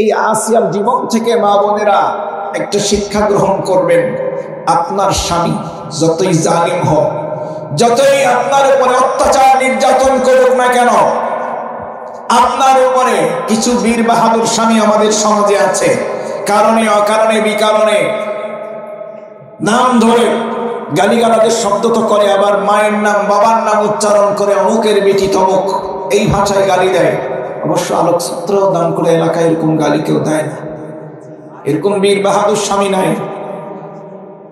এই আসিয়ার জীবন থেকে মা বোনেরা একটা শিক্ষা গ্রহণ করবেন। আপনার স্বামী যতই জালিম হোক, যতই আপনার উপরে অত্যাচার নির্যাতন করুক না কেন, আপনার উপরে কিছু বীর বাহাদুর স্বামী আমাদের সমাজে আছে, কারণে অকারণে বিকারণে নাম ধরে গালিগালাজের শব্দ তো করে, আবার মায়ের নাম বাবার নাম উচ্চারণ করে অমুকের বেটি তমুক এই ভাষায় গালি দেয়। অবশ্য আলোকচিত্র দান করে এলাকায় এরকম গালি কেউ দেয় না। এরকম বীর বাহাদুর স্বামী নাই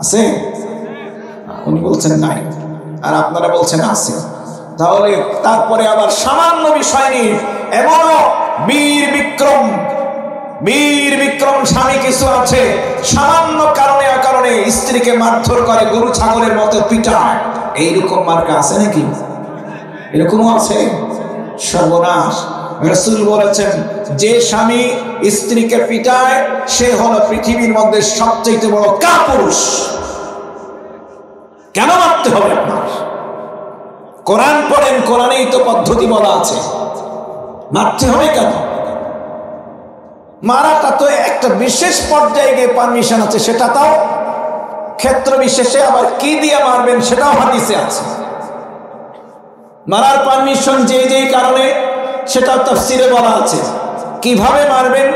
আছে? উনি বলছেন নাই, আর আপনারা বলছেন আছে। তাহলে তারপরে আবার সামান্য বিষয় নিয়ে এমনও বীর বিক্রম স্বামী কিছু আছে, সামান্য কারণে অকারণে স্ত্রীকে মারধর করে, গরু ছাগলের মতো পিটায়। এইরকম মার্কা আছে নাকি? এরকমও আছে। সর্বনাশ। রাসূল বলেছেন, যে স্বামী স্ত্রীকে পিটায় সে হলো পৃথিবীর মধ্যে সবচেয়ে বড় কাপুরুষ। কেন মারতে হবে আপনার? কোরআন পড়েন, কোরআনেই তো পদ্ধতি বলা আছে। মারতে হবে কেন? মারাটা তো একটা বিশেষ পর্যায়ে গিয়ে পারমিশন আছে, সেটা তাও ক্ষেত্র বিশেষে। আবার কি দিয়ে মারবেন সেটাও হাদিসে আছে। মারার পারমিশন যেই কারণে সেটাও তাফসিরে বলা আছে। কিভাবে মারবেন,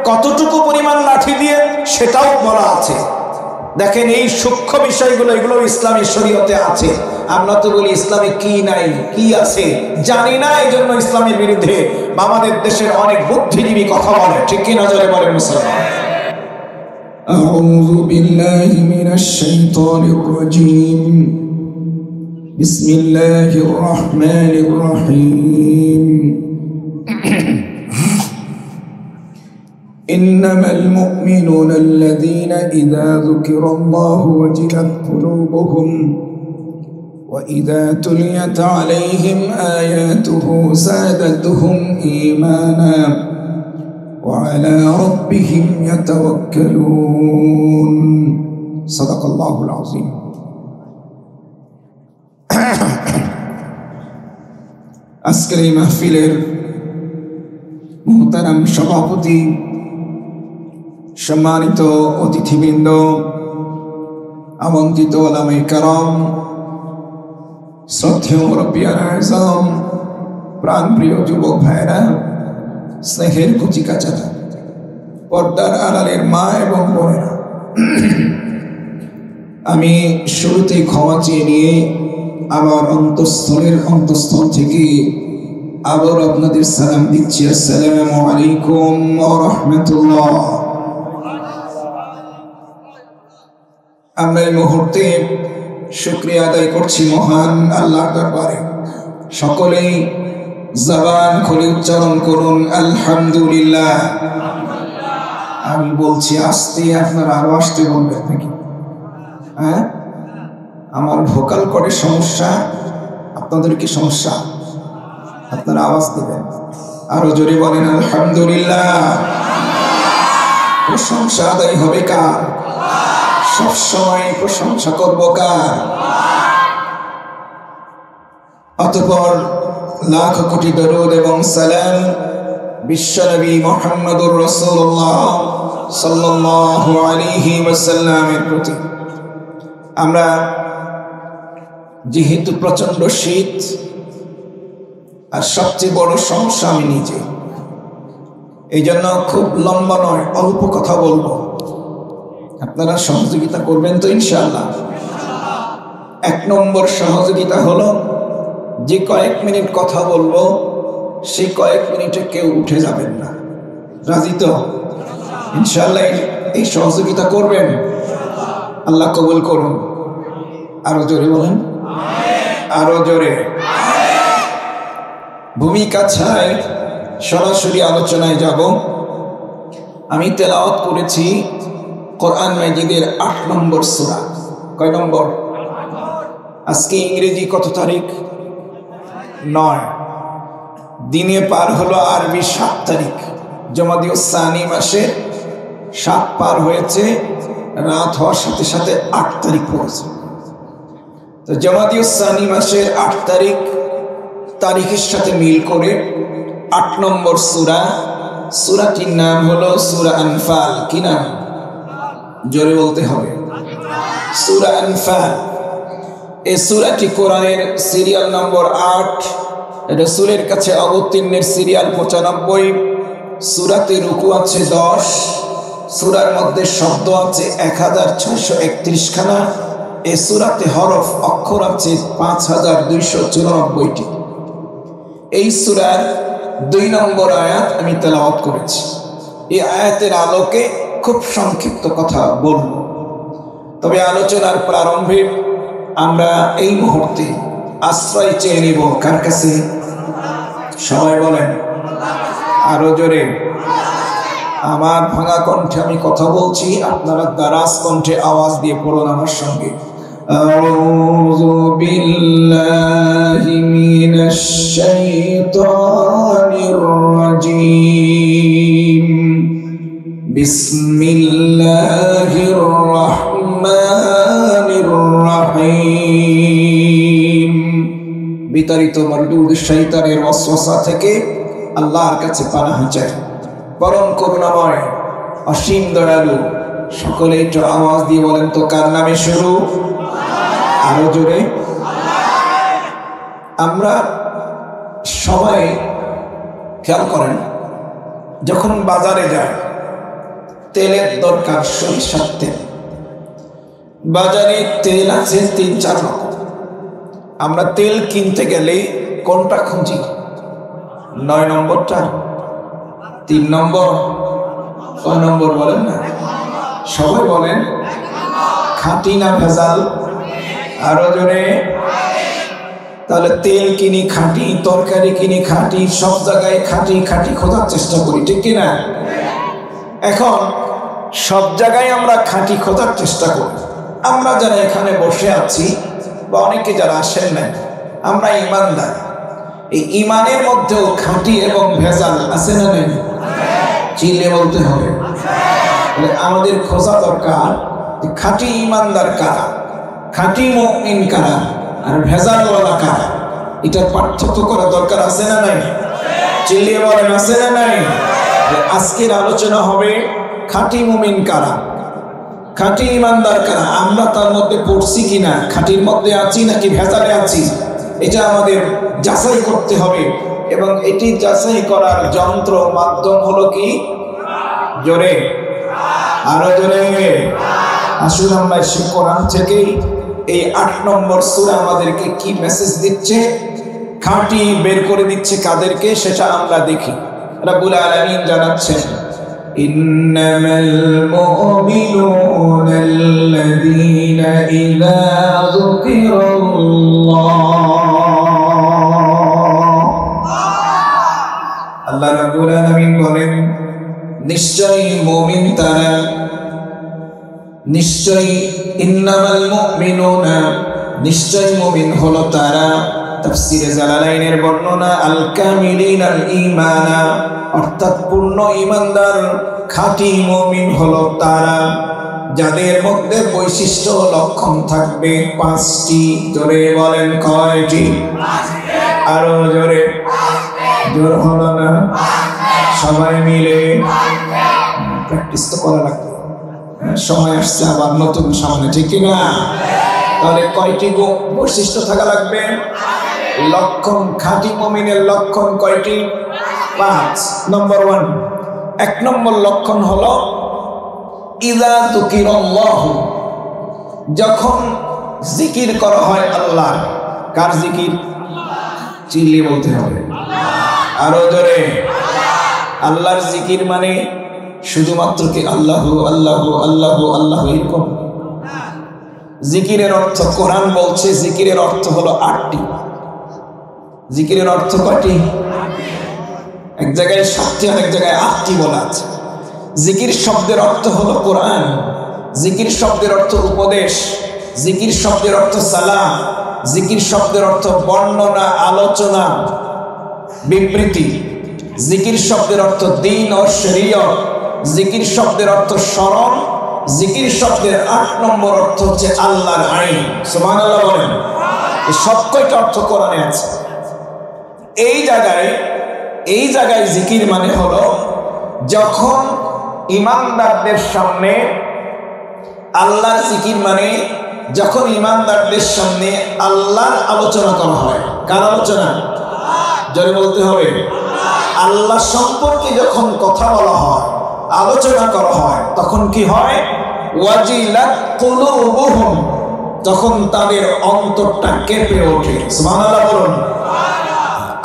কতটুকু পরিমাণ লাঠি দিয়ে সেটাও বলা আছে। দেখেন, এই সূক্ষ্ম বিষয়গুলো এগুলো ইসলামী শরীয়তে আছে। আমরা তো বলি ইসলামে কি নাই, কি আছে জানি না, এই জন্য ইসলামের বিরুদ্ধে আমাদের দেশের অনেক বুদ্ধিজীবী কথা বলে। ঠিক কি নজরে বলেন মুসলমান? আউযু বিল্লাহি মিনাশ শাইতানির রাজীম। বিসমিল্লাহির রহমানির রহিম। إنما المؤمنون الذين إذا ذكر الله وجلت قلوبهم وإذا تليت عليهم آياته زادتهم إيمانا وعلى ربهم يتوكلون صدق الله العظيم. আজকের এই মাহফিলের মুহতারাম সভাপতি, সম্মানিত অতিথিবৃন্দ, আমন্ত্রিত ওলামায়ে কেরাম, শ্রদ্ধেয় মুরব্বিয়ানে আযম, প্রাণপ্রিয় যুবক ভাইরা, স্নেহের কচিকাচারা, পর্দার আড়ালের মা এবং বোনেরা, আমি শুরুতেই ক্ষমা চেয়ে নিয়ে আমার অন্তঃস্থল থেকে আবার আপনাদের সালাম দিচ্ছি। আসসালামু আলাইকুম ওয়া রাহমাতুল্লাহ। আমরা এই মুহূর্তে শুকরিয়া আদায় করছি মহান আল্লাহর দরবারে। সকলেই জবান খুলে উচ্চারণ করুন আলহামদুলিল্লাহ। আমি বলছি আস্তে, আপনারা আরো আসতে বলবেন নাকি? হ্যাঁ, আমার ভোকাল কর্ডের সমস্যা, আপনাদের কি সমস্যা? আপনারা আওয়াজ দেবেন, আরো জোরে বলেন আলহামদুলিল্লাহ। প্রশংসা আদায় হবে কার? সবসময় প্রশংসা করব কার? অতঃপর লাখ কোটি দরুদ এবং সালাম বিশ্বনবী মুহাম্মদুর রাসূলুল্লাহ সাল্লাল্লাহু আলাইহি ওয়াসাল্লামের প্রতি। আমরা যেহেতু প্রচন্ড শীত, আর সবচেয়ে বড় সমস্যা আমি নিজে, এই জন্য খুব লম্বা নয়, অল্প কথা বলবো। আপনারা সহযোগিতা করবেন তো ইনশাআল্লাহ? 1 নম্বর সহযোগিতা হলো, যে কয়েক মিনিট কথা বলবো সেই কয়েক মিনিটে কেউ উঠে যাবেন না। রাজি তো ইনশাআল্লাহ? এই সহযোগিতা করবেন, আল্লাহ কবুল করুন। আরো জোরে বলেন, আরো জোরে। ভূমিকা ছাড়াই সরাসরি আলোচনায় যাব। আমি তেলাওয়াত করেছি কোরআন মাজিদের 8 নম্বর সূরা। কয় নম্বর? আজকে ইংরেজি কত তারিখ? 9। দিনে পার হলো আরবি 7 তারিখ। জমাদিউস সানি মাসে 7 পার হয়েছে, রাত হওয়ার সাথে সাথে 8 তারিখ পড়েছে। তো জমাদিউস সানি মাসের 8 তারিখ তারিখের সাথে মিল করে 8 নম্বর সূরা সূরাটির নাম হলো সূরা আনফাল। কি নাম? জোরে বলতে হবে, সূরা আনফাল। এই সূরাটি কোরআনের সিরিয়াল নম্বর 8, রাসূলের কাছে অবতীর্ণের সিরিয়াল 95। সূরাতে রুকু আছে 10, সূরার মধ্যে শব্দ আছে 1631 খানা। এই সূরাতে হরফ অক্ষর আছে 5294টি। এই সূরার 2 নম্বর আয়াত আমি তেলাওয়াত করেছি। এই আয়াতের আলোকে খুব সংক্ষিপ্ত কথা বলব। তবে আলোচনার প্রারম্ভে আমরা এই মুহূর্তে আশ্রয় চেয়ে নিব কার কাছে? সবাই বলেন আরো জোরে। আমার ভাঙা কণ্ঠে আমি কথা বলছি, আপনারা দারাজ কণ্ঠে আওয়াজ দিয়ে পড়ুন আমার সঙ্গে। আউযু বিল্লাহি মিনাশ শাইতানির রাজীম। বিসমিল্লাহির রাহমানির রাহিম। বিতাড়িত মরদুদ শয়তানের ওয়াসওয়াসা থেকে আল্লাহর কাছে পানাহ চাই। পরম করুণাময় অসীম দয়ালু। সকলে একটু আওয়াজ দিয়ে বলেন তো কার নামে শুরু? আরো জোরে। আমরা সবাই খেয়াল করেন, যখন বাজারে যায় তেলের দরকার, সরিষার তেল। বাজারে তেল আছে 3-4 রকম। আমরা তেল কিনতে গেলে কোনটা খুঁজি? 9 নম্বরটা, 3 নম্বর, 6 নম্বর বলেন না? সবাই বলেন খাঁটি না ভেজাল? আরো জোরে। তাহলে তেল কিনি খাঁটি, তরকারি কিনি খাঁটি, সব জায়গায় খাঁটি খাঁটি খোঁজার চেষ্টা করি, ঠিক কিনা? এখন সব জায়গায় আমরা খাঁটি খোঁজার চেষ্টা করি। আমরা যারা এখানে বসে আছি বা অনেকে যারা আসেন নাই, আমরা ইমানদার। এই ইমানের মধ্যেও খাঁটি এবং ভেজাল আছে না নেই? চিল্লে বলতে হবে। আমাদের খোঁজা দরকার খাঁটি ইমানদার কারা, খাঁটি মুমিন কারা, আর ভেজালওয়ালা কারা। এটার পার্থক্য করা দরকার আছে না নাই? চিল্লিয়ে বলেন আছে না নাই? আজকের আলোচনা হবে খাঁটি মুমিন কারা, খাঁটি ইমানদার কারা। আমরা তার মধ্যে পড়ছি কিনা, খাঁটির মধ্যে আছি নাকি ভেজালে আছি, এটা আমাদের যাচাই করতে হবে। এবং এটি যাচাই করার যন্ত্র মাধ্যম হলো কি? জোরে, আরো জোরে। আসুন আমরা সেই কোরআন থেকে এই 8 নম্বর সূরা আমাদেরকে কি মেসেজ দিচ্ছে, খাঁটি বের করে দিচ্ছে কাদেরকে, সেটা আমরা দেখি। রব্বুল আলামিন জানাচ্ছেন, ইন্নামাল মুমিনুনাল্লাযীনা ইযা যুকিরাল্লাহ। আল্লাহ রাব্বুল আলামিন বলেন, নিশ্চয়ই মুমিন তারা, নিশ্চয়ই ইন্নামাল মুমিনুনা, নিশ্চয়ই মুমিন হলো তারা। তাফসীরে জালালাইনের বর্ণনা, আল কামিলিনাল ঈমানা, অর্থাৎ পূর্ণ ঈমানদার খাঁটি মুমিন হলো তারা যাদের মধ্যে বৈশিষ্ট্য লক্ষণ থাকবে 5টি। জোরে বলেন কয়টি? আরো জোরে। জোর হলো না? সবাই মিলে প্র্যাকটিস তো করা লাগবে। সময় আসছে আবার নতুন সামনে, ঠিক কিনা? তাহলে কয়টি বৈশিষ্ট্য থাকা লাগবে? লক্ষণ। খাঁটি মুমিনের লক্ষণ কয়টি? 5। নম্বর 1, 1 নম্বর লক্ষণ হলো ইযা যুকিরাল্লাহু, যখন জিকির করা হয় আল্লাহ। কার জিকির? চিল্লিয়ে বলতে হবে, আরো জোরে। আল্লাহর জিকির মানে শুধুমাত্র কি আল্লাহু আল্লাহু আল্লাহু আল্লাহু এরকম? জিকিরের অর্থ, কোরআন বলছে জিকিরের অর্থ হলো 8টি। জিকিরের অর্থ কয়টি? এক জায়গায় 7টি, অনেক জায়গায় 8টি বলা আছে। জিকির শব্দের অর্থ হলো কোরআন, জিকির শব্দের অর্থ উপদেশ, জিকির শব্দের অর্থ সালাম, জিকির শব্দের অর্থ বর্ণনা, আলোচনা, বিবৃতি, জিকির শব্দের অর্থ দ্বীন ও শরীয়ত, জিকির শব্দের অর্থ স্মরণ, জিকির শব্দের 8 নম্বর অর্থ হচ্ছে আল্লাহর আইন। সুবহানাল্লাহ বলেন। এই সব কয়টা অর্থ কোরআনে আছে। এই জায়গায় জিকির মানে হলো যখন ইমানদারদের সামনে আল্লাহর জিকির, মানে যখন ইমানদারদের সামনে আল্লাহর আলোচনা করা হয়, কার আলোচনা? জোরে বলতে হবে। আল্লাহ সম্পর্কে যখন কথা বলা হয়, আলোচনা করা হয়, তখন কি হয়? ওয়াজিলাত কুলুবুহুম, তখন তাদের অন্তরটা কেঁপে ওঠে। সুবহানাল্লাহ বলুন।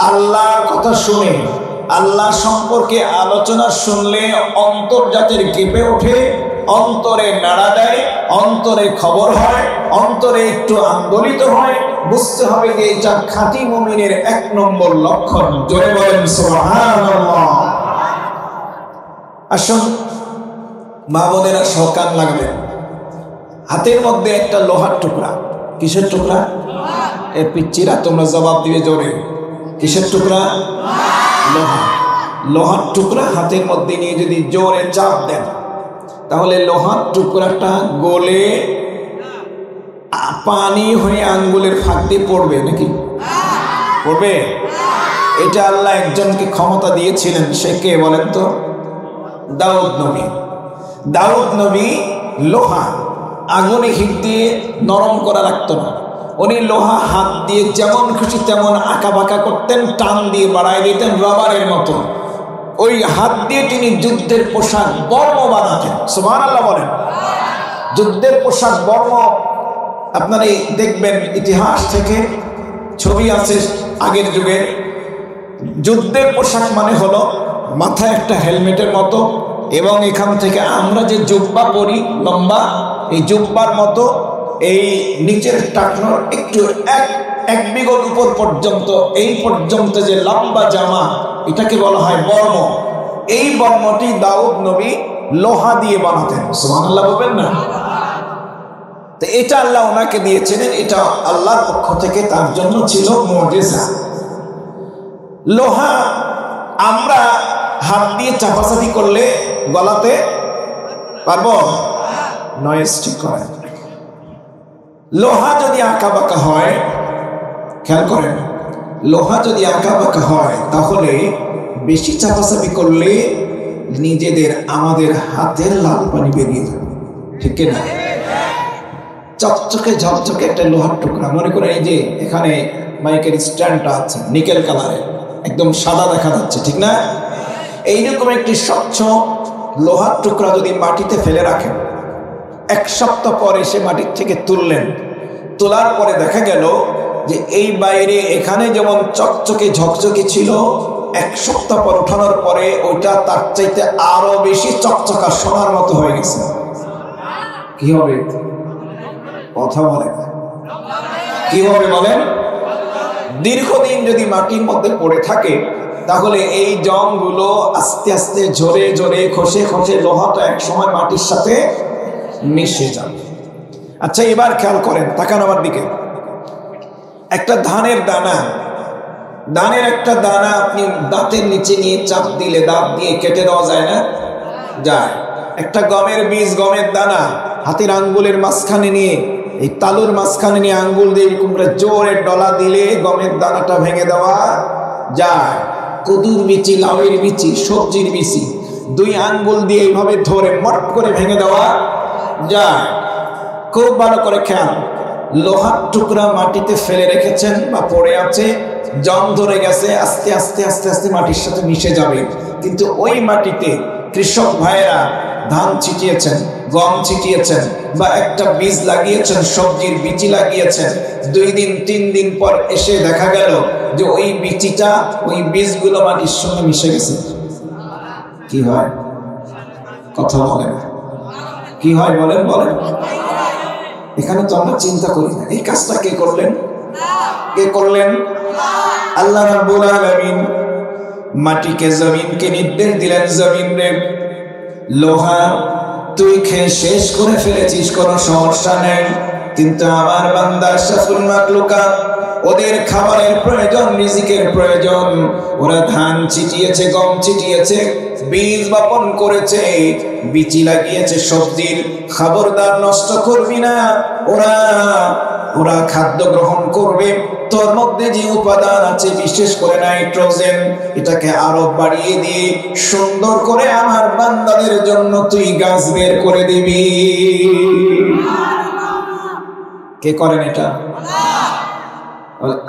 আল্লাহর কথা শুনে, আল্লাহ সম্পর্কে আলোচনা শুনলে অন্তর যাদের কেঁপে ওঠে, অন্তরে নাড়া দেয়, অন্তরে খবর হয়, অন্তরে একটু আন্দোলিত হয়, বুঝতে হবে যে এটা খাঁটি মুমিনের 1 নম্বর লক্ষণ। জোরে বলেন সুবহানাল্লাহ। আসুন মা বোনেরা সকান লাগাবেন। হাতের মধ্যে একটা লোহার টুকরা। কিসের টুকরা? এ পিচ্চিরা তোমরা জবাব দিবে জোরে। কিসের টুকরা? লোহা। লোহার টুকরা হাতের মধ্যে নিয়ে যদি জোরে চাপ দেন, তাহলে লোহার টুকরাটা গলে পানি হয়ে আঙ্গুলের ফাঁক দিয়ে পড়বে নাকি? পড়বে। এটা আল্লাহ একজনকে ক্ষমতা দিয়েছিলেন। সে কে বলেন তো? দাউদ নবী। দাউদ নবী লোহা আগুনে হিট দিয়ে নরম করা রাখতো না। উনি লোহা হাত দিয়ে যেমন খুশি তেমন আঁকা বাঁকা করতেন, টান দিয়ে বাড়াই দিতেন রাবারের মতো। ওই হাত দিয়ে তিনি যুদ্ধের পোশাক বর্ম বানাতেন। সুবহানাল্লাহ বলেন। যুদ্ধের পোশাক বর্ম আপনারা দেখবেন ইতিহাস থেকে ছবি আছে আগের যুগের। যুদ্ধের পোশাক মানে হলো মাথায় একটা হেলমেটের মতো, এবং এখান থেকে আমরা যে জুব্বা পরি লম্বা, এই জুব্বার মতো এই নিচের টাকনোর একটু এক বিগত উপর পর্যন্ত, এই পর্যন্ত যে লম্বা জামা, এটাকে বলা হয় বর্ম। এই বর্মটি দাউদ নবী লোহা দিয়ে বানাতেন। সুবহানাল্লাহ বলবেন না? তো এটা আল্লাহ ওনাকে দিয়েছিলেন। এটা আল্লাহর পক্ষ থেকে তার জন্য ছিল মুজিজা। লোহা আমরা হাত দিয়ে চাপাচাপি করলে গলাতে পারবো? নয়েজ ঠিক করে। লোহা যদি আঁকা বাঁকা হয়, খেয়াল করেন, লোহা যদি আঁকা বাঁকা হয় তাহলে বেশি চাপাচাপি করলে নিজেদের আমাদের হাতের লাল পানি বেরিয়ে যাবে, ঠিক না? চকচকে ঝকঝকে একটা লোহার টুকরা, মনে করেন এই যে এখানে মাইকের স্ট্যান্ডটা আছে নিকেল কালারের, একদম সাদা দেখা যাচ্ছে, ঠিক না? এইরকম একটি স্বচ্ছ লোহার টুকরা যদি মাটিতে ফেলে রাখেন, 1 সপ্তাহ পরে সে মাটির থেকে তুললেন, তোলার পরে দেখা গেল যে এই বাইরে এখানে যেমন চকচকে ঝকঝকে ছিল, 1 সপ্তাহ পর ওঠানোর পরে ওইটা তার চাইতে আরো বেশি চকচকা সোনার মতো হয়ে গেছে। কি হবে? কথা বলেন, কি হবে বলেন? দীর্ঘদিন যদি মাটির মধ্যে পড়ে থাকে তাহলে এই জংগুলো আস্তে আস্তে ঝরে ঝরে খসে খসে লোহাটা এক সময় মাটির সাথে মিশে যাবে। আচ্ছা এবার খেয়াল করেন, তাকান আমার দিকে। একটা ধানের দানা, ধানের একটা দানা আপনি দাঁতের নিচে নিয়ে চাপ দিলে দাঁত দিয়ে কেটে দেওয়া যায় না? যায়। একটা গমের বীজ, গমের দানা হাতের আঙ্গুলের মাঝখানে নিয়ে, এই তালুর মাঝখানে নিয়ে আঙ্গুল দিয়ে এরকম করে জোরে ডলা দিলে গমের দানাটা ভেঙে দেওয়া যায়। কদুর বিচি, লাউয়ের বিচি, সবজির বিচি 2 আঙ্গুল দিয়ে এইভাবে ধরে মট করে ভেঙে দেওয়া যায়। খুব ভালো করে খেয়াল। লোহার টুকরা মাটিতে ফেলে রেখেছেন বা পড়ে আছে, জং ধরে গেছে, আস্তে আস্তে আস্তে আস্তে মাটির সাথে মিশে যাবে। কিন্তু ওই মাটিতে কৃষক ভাইয়েরা ধান ছিটিয়েছেন, গম ছিটিয়েছেন, বা একটা বীজ লাগিয়েছেন, সবজির বিচি লাগিয়েছেন, 2 দিন 3 দিন পর এসে দেখা গেল যে ওই বিচিটা, ওই বীজগুলো মাটির সঙ্গে মিশে গেছে। কি হয়? কথা বলেন, কি হয় বলেন? বলেন। এখানে তো আমরা চিন্তা করি না, এই কাজটা কে করলেন? কে করলেন? আল্লাহ রাব্বুল আলামিন মাটিকে, জমিনকে নির্দেশ দিলেন, জমিন রে, লোহা তুই খেয়ে শেষ করে ফেলেছিস, কোনো সমস্যা নেই, কিন্তু আমার বান্দা আশরাফুল মাখলুকাত, ওদের খাবারের প্রয়োজন, রিজিকের প্রয়োজন। ওরা ধান ছিটিয়েছে, গম ছিটিয়েছে, বীজ বপন করেছে, বিচি লাগিয়েছে সবজির, খবরদার নষ্ট করবি না। ওরা ওরা খাদ্য গ্রহণ করবে, তোর মধ্যে যে উপাদান আছে বিশেষ করে নাইট্রোজেন, এটাকে আরো বাড়িয়ে দিয়ে সুন্দর করে আমার বান্দাদের জন্য তুই গাছ বের করে দিবি। কে করেন এটা?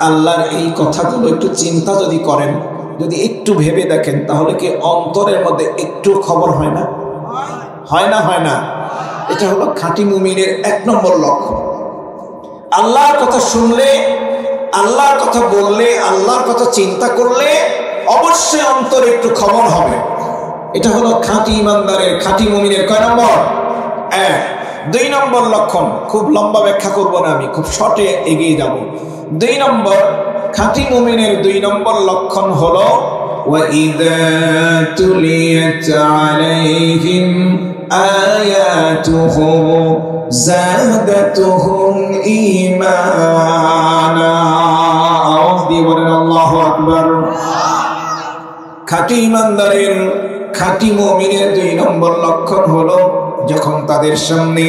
আল্লাহর এই কথাগুলো একটু চিন্তা যদি করেন, যদি একটু ভেবে দেখেন, তাহলে কি অন্তরের মধ্যে একটু খবর হয় না? হয় না? হয় না? এটা হলো খাঁটি মুমিনের 1 নম্বর লক্ষণ। আল্লাহর কথা শুনলে, আল্লাহর কথা বললে, আল্লাহর কথা চিন্তা করলে অবশ্যই অন্তরে একটু খবর হবে। এটা হলো খাঁটি ইমানদারের, খাঁটি মুমিনের কয় নম্বর? 1। 2 নম্বর লক্ষণ, খুব লম্বা ব্যাখ্যা করব না, আমি খুব শর্টে এগিয়ে যাব। 2 নম্বর, খাঁটি মুমিনের 2 নম্বর লক্ষণ হলো وَإِذَا تُلِيَتْ عَلَيْهِمْ آيَاتُهُ زَادَتْهُمْ إِيمَانًا। আওয়াজ দিয়ে বলেন আল্লাহু আকবার। খাঁটি ইমানদারের, খাঁটি মুমিনের 2 নম্বর লক্ষণ হলো যখন তাদের সামনে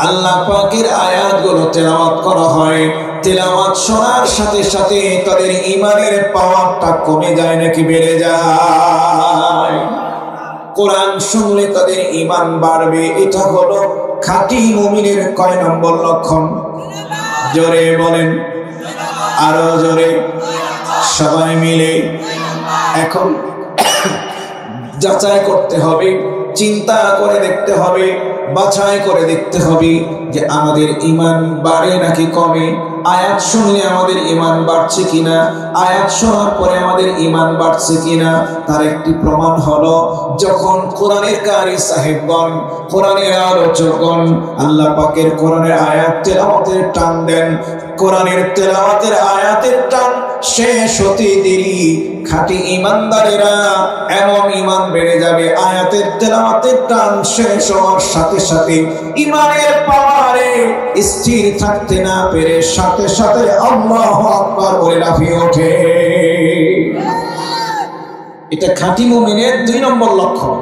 আল্লাহ পাকের আয়াতগুলো তেলাওয়াত করা হয়, তেলাওয়াত শোনার সাথে সাথে তাদের ঈমানের পাওয়ারটা কমে যায় নাকি বেড়ে যায়? কোরআন শুনলে তাদের ঈমান বাড়বে, এটা হলো খাঁটি মুমিনের কয় নম্বর লক্ষণ? জোরে বলেন, আরো জোরে, সবাই মিলে। এখন যাচাই করতে হবে, চিন্তা করে দেখতে হবে, বাছাই করে দেখতে হবে যে আমাদের ঈমান বাড়ে নাকি কমে। আয়াত শুনলে আমাদের ঈমান বাড়ছে কিনা, আয়াত শোনার পরে আমাদের ঈমান বাড়ছে কিনা, তার একটি প্রমাণ হলো যখন কোরআনের কারি সাহেবগণ, কোরআনের আলোচকগণ আল্লাহ পাকের কোরআনের আয়াত তেলাওয়াতের টান দেন, কোরআনের তেলাওয়াতের আয়াতের টান শেষ হতে দেরি খাঁটি ইমানদারেরা এমন ঈমান বেড়ে যাবে, আয়াতের তেলাওয়াতের টান শেষ হওয়ার সাথে সাথে ঈমানের পাওয়ারে স্থির থাকতে না পেরে সাথে সাথে আল্লাহু আকবার বলে লাফিয়ে ওঠে। এটা খাঁটি মুমিনের 2 নম্বর লক্ষণ।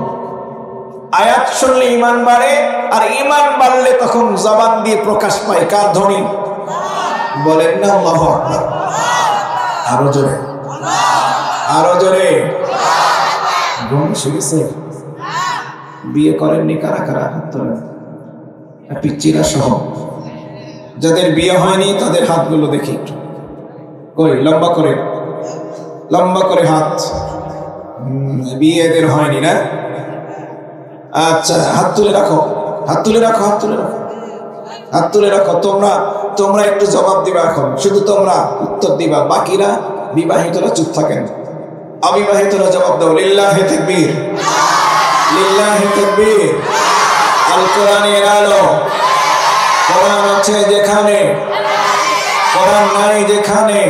আয়াত শুনলে ঈমান বাড়ে, আর ঈমান বাড়লে তখন জবান দিয়ে প্রকাশ পায় কার ধ্বনি? বলেন না আল্লাহু আকবার। আরো জোরে, আরো জোরে। ঘুম এসে গেছে? বিয়ে করেননি কারা কারা? হাত তোলেন। পিচ্চিরা সহ যাদের বিয়ে হয়নি তাদের হাতগুলো দেখি একটু। কই লম্বা করে, লম্বা করে হাত। বিয়ে এদের হয়নি না? আচ্ছা, হাত তুলে রাখো, হাত তুলে রাখো, হাত তুলে রাখো, হাত তুলে রাখো। তোমরা একটু জবাব দিবা, এখন শুধু তোমরা উত্তর দিবা, বাকিরা বিবাহিতরা চুপ থাকেন। অবিবাহিতরা জবাব দাও। লিল্লাহি তাকবীর, লিল্লাহি তাকবীর। আল কোরআনের আলো। কোরআন আছে যেখানে, কোরআন নাই যেখানে,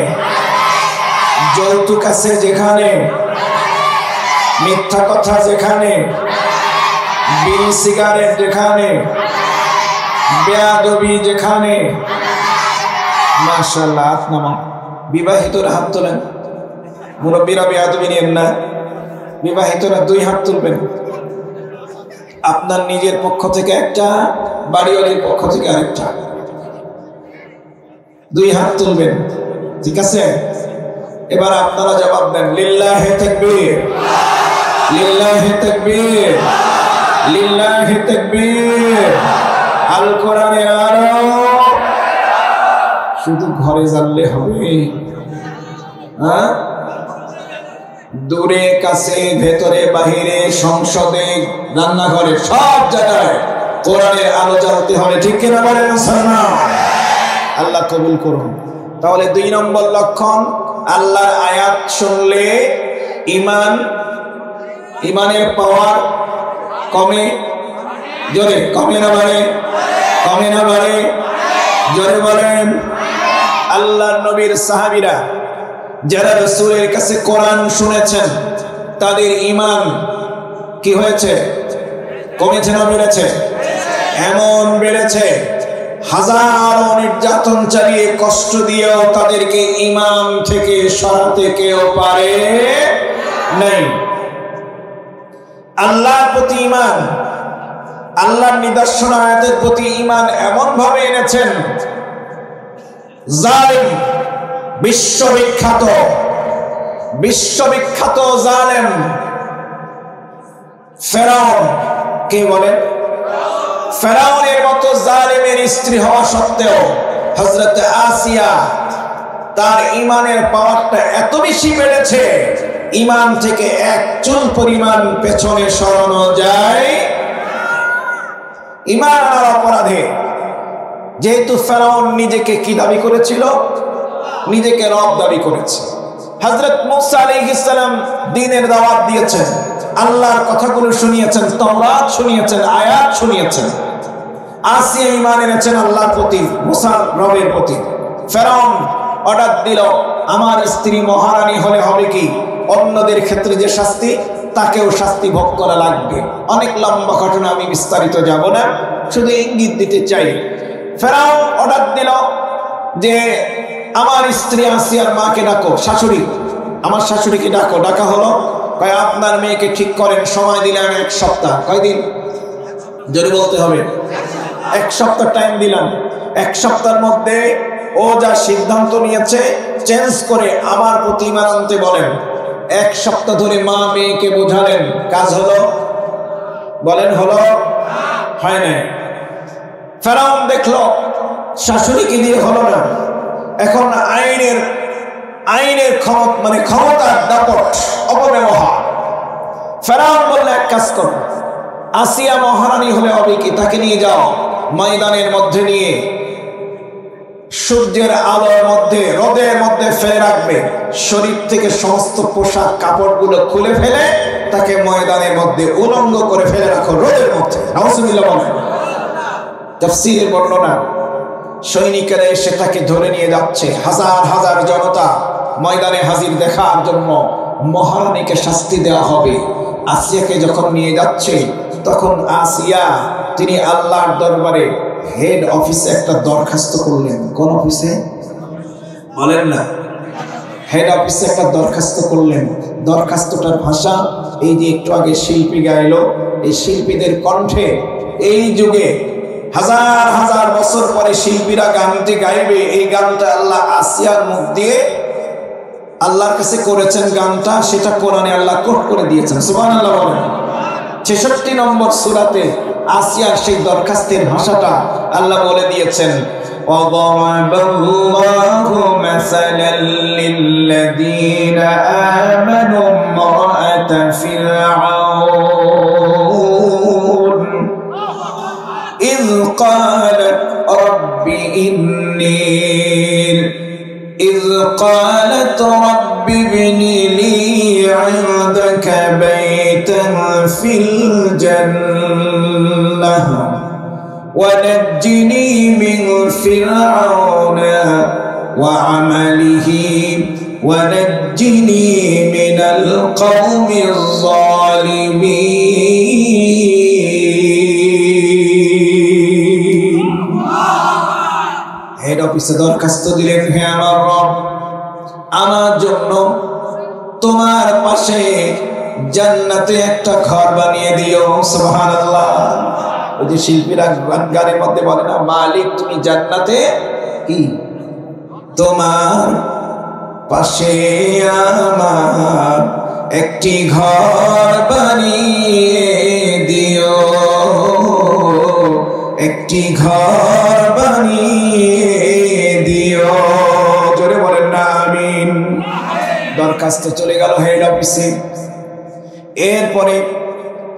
যৌতুক আছে যেখানে, মিথ্যা কথা যেখানে, বিড়ি সিগারেট যেখানে, বেয়াদবি যেখানে। মাশাআল্লাহ, হাত নামা। বিবাহিতরা হাত তোলেন। মুরব্বীরা বেয়াদবি নিয়েন না। বিবাহিতরা 2 হাত তুলবেন। আপনার নিজের পক্ষ থেকে একটা, বাড়িওয়ালির পক্ষ থেকে আরেকটা। 2 হাত তুলবেন, ঠিক আছে? এবার আপনারা জবাব দেন। লিল্লাহি তাকবীর, লিল্লাহি তাকবীর, লিল্লাহি তাকবীর। আল কোরআনের আলো। শুধু ঘরে জানলে হবে? হ্যাঁ, দূরে কাছে, ভেতরে বাহিরে, সংসদে, রান্নাঘরে, সব জায়গায় কোরআনের আলো জ্বালাতে হবে, ঠিক কিনা বলেন মুসলমান? আল্লাহ কবুল করুন। তাহলে 2 নম্বর লক্ষণ, আল্লাহর আয়াত শুনলে ঈমানের পাওয়ার কমে। জোরে, কমে না বাড়ে? কমে না বাড়ে? জোরে বলেন। আল্লাহর নবীর সাহাবীরা যারা রাসূলের কাছে কোরআন শুনেছেন, তাদের ঈমান কি হয়েছে? কমেছে না বেড়েছে? এমন বেড়েছে, হাজারো নির্যাতন চালিয়ে কষ্ট দিয়েও তাদেরকে ঈমান থেকে সরাতে কেউ পারে নাই। আল্লাহর প্রতি ঈমান, আল্লাহর নিদর্শন আয়াতের প্রতি ঈমান এমন ভাবে এনেছেন জালিম, বিশ্ববিখ্যাত জালেম ফেরাউন। কে বলেন? ফেরাউনের মতো জালিমের স্ত্রী হওয়া সত্ত্বেও হযরত আসিয়া তার ঈমানের পাওয়ারটা এত বেশি বেড়েছে, ঈমান থেকে এক চুল পরিমাণ পেছনে সরানো যায়। ঈমান আনার অপরাধে যেহেতু ফেরাউন নিজেকে কি দাবি করেছিল? নিজেকে রব দাবি করেছে। হযরত মূসা আলাইহিস সালাম দ্বীনের দাওয়াত দিয়েছেন, আল্লাহর কথাগুলো শুনিয়েছেন, তাওরাত শুনিয়েছেন, আয়াত শুনিয়েছেন। আসিয়া ঈমান এনেছেন আল্লাহর প্রতি, মূসার রবের প্রতি। ফেরাউন অর্ডার দিল, আমার স্ত্রী মহারানী হলে হবে কি অন্যদের ক্ষেত্রে যে শাস্তি, তাকেও শাস্তি ভোগ করা লাগবে। অনেক লম্বা ঘটনা, আমি বিস্তারিত যাব না, শুধু ইঙ্গিত দিতে চাই। ফেরাউন অর্ডার দিল যে আমার স্ত্রী আসিয়ার মাকে ডাকো, শাশুড়ি, আমার শাশুড়িকে ডাকো। ডাকা হলো, কয় আপনার মেয়েকে ঠিক করেন, সময় দিলাম 1 সপ্তাহ। কয়দিন? জোরে বলতে হবে। 1 সপ্তাহ টাইম দিলাম। 1 সপ্তাহের মধ্যে ও যা সিদ্ধান্ত নিয়েছে চেঞ্জ করে আমার প্রতি ঈমান আনতে বলেন। 1 সপ্তাহ ধরে মা মেয়েকে বোঝালেন, কাজ হলো? বলেন হলো? হয় না। ফেরাউন দেখলো শাশুড়িকে দিয়ে হলো না, এখন আইনের ক্ষমতার দাপট, অপব্যবহার। ফেরাউন বলল, এক কাজ করো, আসিয়া মহারানী হলে হবে কি, তাকে নিয়ে যাও ময়দানের মধ্যে, নিয়ে সূর্যের আলোর মধ্যে, রোদের মধ্যে ফেলে রাখবে। শরীর থেকে সমস্ত পোশাক কাপড়গুলো খুলে ফেলে তাকে ময়দানের মধ্যে উলঙ্গ করে ফেলে রাখো রোদের মধ্যে। নাউজুবিল্লাহ বলেন। তাফসীরের বর্ণনা, সৈনিকেরা এসে তাকে ধরে নিয়ে যাচ্ছে, হাজার হাজার জনতা ময়দানে হাজির দেখার জন্য। মহারানীকে শাস্তি দেওয়া হবে। আসিয়াকে যখন নিয়ে যাচ্ছে, তখন আসিয়া তিনি আল্লাহর দরবারে হেড অফিসে একটা দরখাস্ত করলেন। কোন অফিসে? বলেন না। হেড অফিসে একটা দরখাস্ত করলেন। দরখাস্তটার ভাষা এই যে একটু আগে শিল্পী গাইলো, এই শিল্পীদের কণ্ঠে এই যুগে হাজার হাজার বছর পরে শিল্পীরা গানটি গাইবে। এই গানটা আল্লাহ আসিয়ার মুখ দিয়ে আল্লাহর কাছে করেছেন গানটা, সেটা কোরআনে আল্লাহ কোট করে দিয়েছেন। সুবহানাল্লাহ বলেন। 66 নম্বর সূরাতে আসিয়ার সেই দরখাস্তের ভাষাটা আল্লাহ বলে দিয়েছেন, ওয়াদারাবাল্লাহু মাসালাল লিল্লাযীনা আমানু ইমরাআতা ফিরআউন ইয ক্বালাত রাব্বি إذ قالت رب ابن لي عندك بيتا في الجنة ونجني من فرعون وعمله ونجني من القوم الظالمين. হেড অফিসে দরখাস্ত দিলেন, হে আমার রব, আমার জন্য তোমার পাশে জান্নাতে একটা ঘর বানিয়ে দিও। সুবহানাল্লাহ। ওই যে শিল্পীরা গানের মধ্যে বলে না, মালিক তুমি জান্নাতে কি তোমার পাশে আমার একটি ঘর বানিয়ে দিও, একটি ঘর বানিয়ে দিও। জোরে বলেন না আমিন। দরখাস্ত চলে গেল হেড অফিসে। এরপরে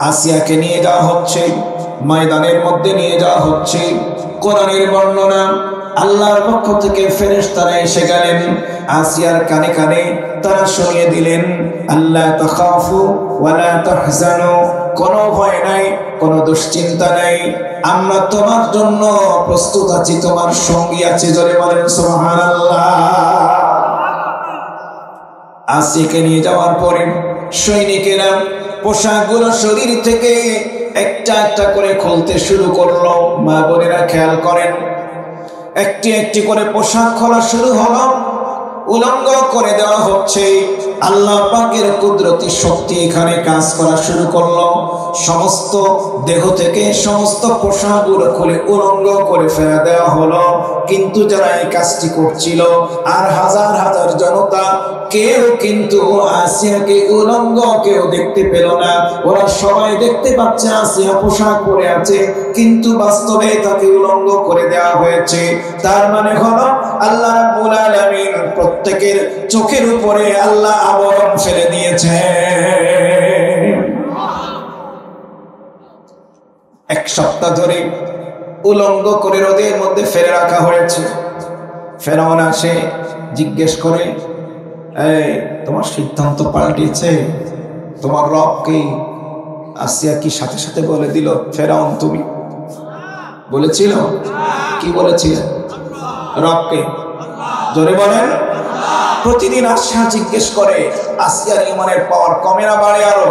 আসিয়াকে নিয়ে যাওয়া হচ্ছে, ময়দানের মধ্যে নিয়ে যাওয়া হচ্ছে। কোরআনের বর্ণনা, আল্লাহর পক্ষ থেকে ফেরেশতারা এসে গেলেন, আসিয়ার কানে কানে তারা শুনিয়ে দিলেন, আল্লাহ তাখাফু ওয়ালা তাহজানু, কোনো ভয় নাই, কোনো দুশ্চিন্তা নাই, আমরা তোমার জন্য প্রস্তুত আছি, তোমার সঙ্গী আছে। জোরে বলেন সুবহানাল্লাহ। আসিয়াকে নিয়ে যাওয়ার পরে সৈনিকেরা পোশাকগুলো শরীর থেকে একটা একটা করে খুলতে শুরু করলো। মা বোনেরা খেয়াল করেন, একটি একটি করে পোশাক খোলা শুরু হলো, উলঙ্গ করে দেওয়া হচ্ছে। আল্লাহ পাকের কুদরতি শক্তি এখানে কাজ করা শুরু করলো। সমস্ত দেহ থেকে সমস্ত পোশাকগুলো খুলে উলঙ্গ করে ফেলে দেওয়া হলো। কিন্তু যারা এই কাজটি করছিল আর হাজার হাজার জনতা, কেউ কিন্তু আসিয়াকে উলঙ্গ কেউ দেখতে পেল না। ওরা সবাই দেখতে পাচ্ছে আসিয়া পোশাক পরে আছে, কিন্তু বাস্তবে তাকে উলঙ্গ করে দেওয়া হয়েছে। তার মানে হলো আল্লাহ রাব্বুল আলামিন প্রত্যেকের চোখের উপরে আল্লাহ আবরণ ফেলে দিয়েছে। এক সপ্তাহ ধরে উলঙ্গ করে রোদের মধ্যে ফেলে রাখা হয়েছে। ফেরাউন আসে, জিজ্ঞেস করে, এই তোমার সিদ্ধান্ত পাল্টেছে? তোমার রবকে? আসিয়া কি সাথে সাথে বলে দিল, ফেরাউন তুমি বলেছিল? কি বলেছিল? রবকে। জোরে বলেন। প্রতিদিন আসিয়া জিজ্ঞেস করে, আসিয়ার ইমানের পাওয়ার কমে না বাড়ে? আরো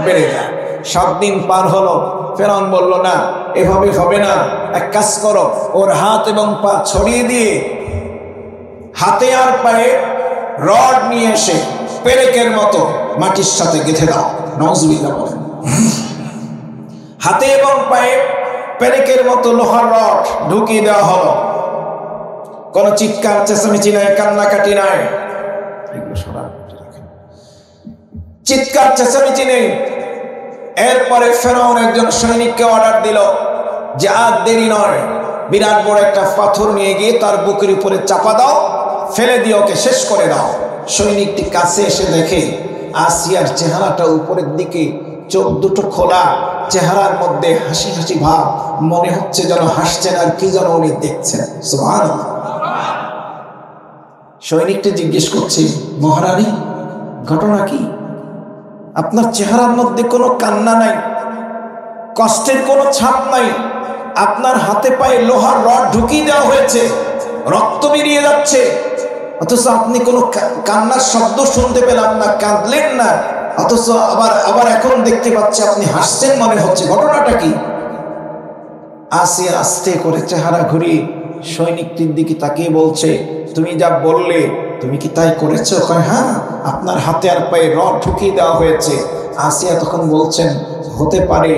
বেড়ে যায়। 7 দিন পার হলো, ফেরাউন বলল, না এভাবে হবে না, এক কাজ করো, ওর হাত এবং পা ছড়িয়ে দিয়ে হাতে আর পায়ে রড নিয়ে এসে পেরেকের মতো মাটির সাথে গেঁথে দাও। নাউজুবিল্লাহ বলেন। হাতে এবং পায়ে পেরেকের মতো লোহার রড ঢুকিয়ে দেওয়া হলো। কোনো চিৎকার চেঁচামেচি নাই, কান্নাকাটি নাই, চিৎকার চেঁচামেচি নেই। এরপরে ফেরাউন একজন সৈনিককে অর্ডার দিল যে আর দেরি নয়, বিরাট বড় একটা পাথর নিয়ে গিয়ে তার বুকের উপরে চাপা দাও, ফেলে দিয়ে ওকে শেষ করে দাও। সৈনিকটি কাছে এসে দেখে আসিয়ার চেহারাটা উপরের দিকে, চোখ দুটো খোলা, চেহারার মধ্যে হাসি হাসি ভাব, মনে হচ্ছে যেন হাসছেন আর কি যেন উনি দেখছেন। সুবহানাল্লাহ। সৈনিকটি জিজ্ঞেস করছে, মহারানী ঘটনা কি? আপনার চেহারার মধ্যে কোনো কান্না নাই, কষ্টের কোনো ছাপ নাই, আপনার হাতে পায়ে লোহার রড ঢুকিয়ে দেওয়া হয়েছে, রক্ত বেরিয়ে যাচ্ছে, অথচ আপনি কোনো কান্নার শব্দ শুনতে পেলাম না, কাঁদলেন না, অথচ আবার এখন দেখতে পাচ্ছি আপনি হাসছেন মনে হচ্ছে, ঘটনাটা কি? আসিয়া আস্তে করে চেহারা ঘুরিয়ে সৈনিকটির দিকে তাকিয়ে বলছে, তুমি যা বললে তুমি কি তাই করেছো? হ্যাঁ, আপনার হাতে আর পায়ে রড ঢুকিয়ে দেওয়া হয়েছে। আসিয়া তখন বলছেন, হতে পারে,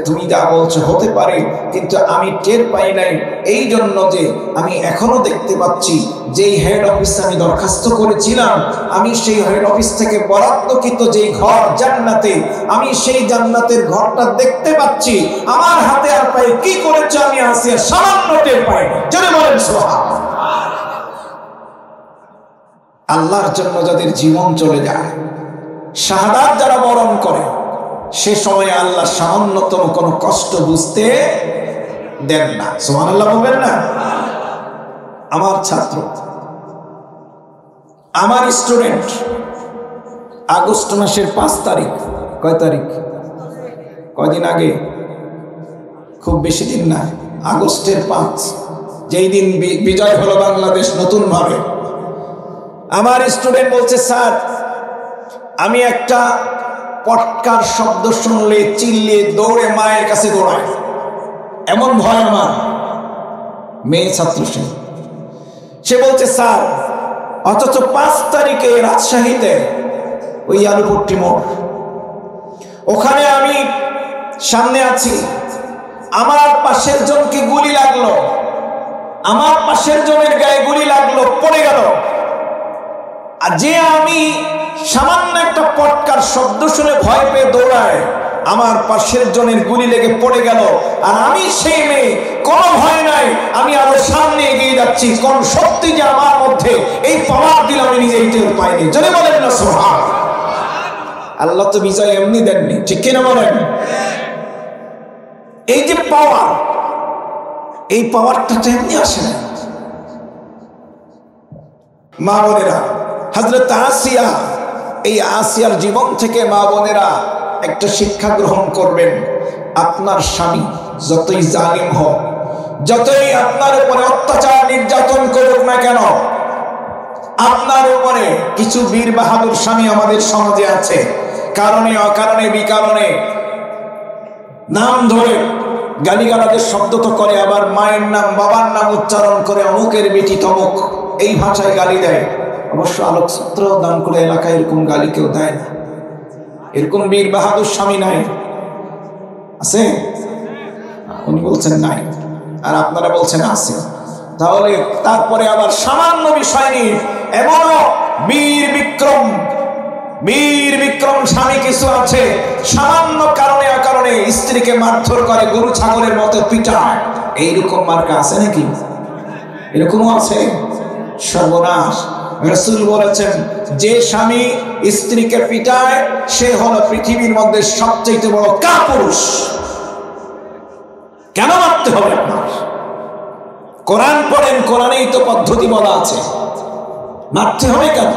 তুমি যা বলছো হতে পারে, কিন্তু আমি টের পাই নাই, এই জন্য যে আমি এখনো দেখতে পাচ্ছি যেই হেড অফিসে আমি দরখাস্ত করেছিলাম, আমি সেই হেড অফিস থেকে বরাদ্দকৃত যেই ঘর জান্নাতে, আমি সেই জান্নাতের ঘরটা দেখতে পাচ্ছি। আমার হাতে আর পায়ে কি করেছো আমি আসিয়া সামান্য টের পাই না। জোরে বলেন সুবহানাল্লাহ। আল্লাহর জন্য যাদের জীবন চলে যায়, শাহাদাত যারা বরণ করে, সে সময় আল্লাহ সামান্যতম কোনো কষ্ট বুঝতে দেন না। সুবহানাল্লাহ বলবেন না? আমার ছাত্র, আমার স্টুডেন্ট, আগস্ট মাসের 5 তারিখ, কয় তারিখ? কয়দিন আগে, খুব বেশি দিন না, আগস্টের 5, যেই দিন বিজয় হলো বাংলাদেশ নতুন ভাবে, আমার স্টুডেন্ট বলছে, স্যার আমি একটা পটকার শব্দ শুনলে চিল্লিয়ে দৌড়ে মায়ের কাছে দৌড়াই, এমন ভয় আমার। মেয়ে ছাত্র, সে বলছে, স্যার অথচ 5 তারিখে রাজশাহীতে ওই আলুপট্টি মোড়, ওখানে আমি সামনে আছি, আমার পাশের জনকে গুলি লাগলো, আমার পাশের জনের গায়ে গুলি লাগলো, পড়ে গেল, আর যে আমি সামান্য একটা পটকার শব্দ শুনে ভয় পেয়ে দৌড়ায়, আমার পাশের জনের গুলি লেগে পড়ে গেল, আর আমি সেই মেয়ে, কোনো ভয় নাই, আমি আরো সামনে এগিয়ে যাচ্ছি। কোন শক্তি যে আমার মধ্যে, এই পাওয়ার দিল আমি নিজেই টের পাইনি। যদি বলেন না সুবহানাল্লাহ। আল্লাহ তো বিজয় এমনি দেননি, ঠিক কিনা বলেন? এই যে পাওয়ার, এই পাওয়ারটা তো এমনি আসে না। মা বোনেরা, হযরত আসিয়া, এই আসিয়ার জীবন থেকে মা বোনেরা একটা শিক্ষা গ্রহণ করবেন। আপনার স্বামী যতই জালিম হোক, যতই আপনার উপরে অত্যাচার নির্যাতন করুক না কেন, আপনার উপরে কিছু বীর বাহাদুর স্বামী আমাদের সমাজে আছে, কারণে অকারণে বিকারণে নাম ধরে গালিগালাজের শব্দ তো করে, আবার মায়ের নাম বাবার নাম উচ্চারণ করে অমুকের বেটি তমুক, এই ভাষায় গালি দেয়। অবশ্য আলোকসূত্র দান করে এলাকায় এরকম গালি কেউ দেয় না। এরকম বীর বাহাদুর স্বামী নাই, আছে? উনি বলছেন নাই, আর আপনারা বলছেন আছে। তাহলে তারপরে আবার সামান্য বিষয় নিয়ে এমনও বীর বিক্রম স্বামী কিছু আছে, সামান্য কারণে অকারণে স্ত্রীকে মারধর করে, গরু ছাগলের মতো পিটায়। এইরকম মার্কা আছে নাকি? এরকমও আছে। সর্বনাশ। রাসূল বলেছেন, যে স্বামী স্ত্রীকে পিটায় সে হলো পৃথিবীর মধ্যে সবচেয়ে বড় কাপুরুষ। কেন মারতে হবে আপনার? কোরআন পড়েন, কোরআনেই তো পদ্ধতি বলা আছে, মারতে হবে কেন?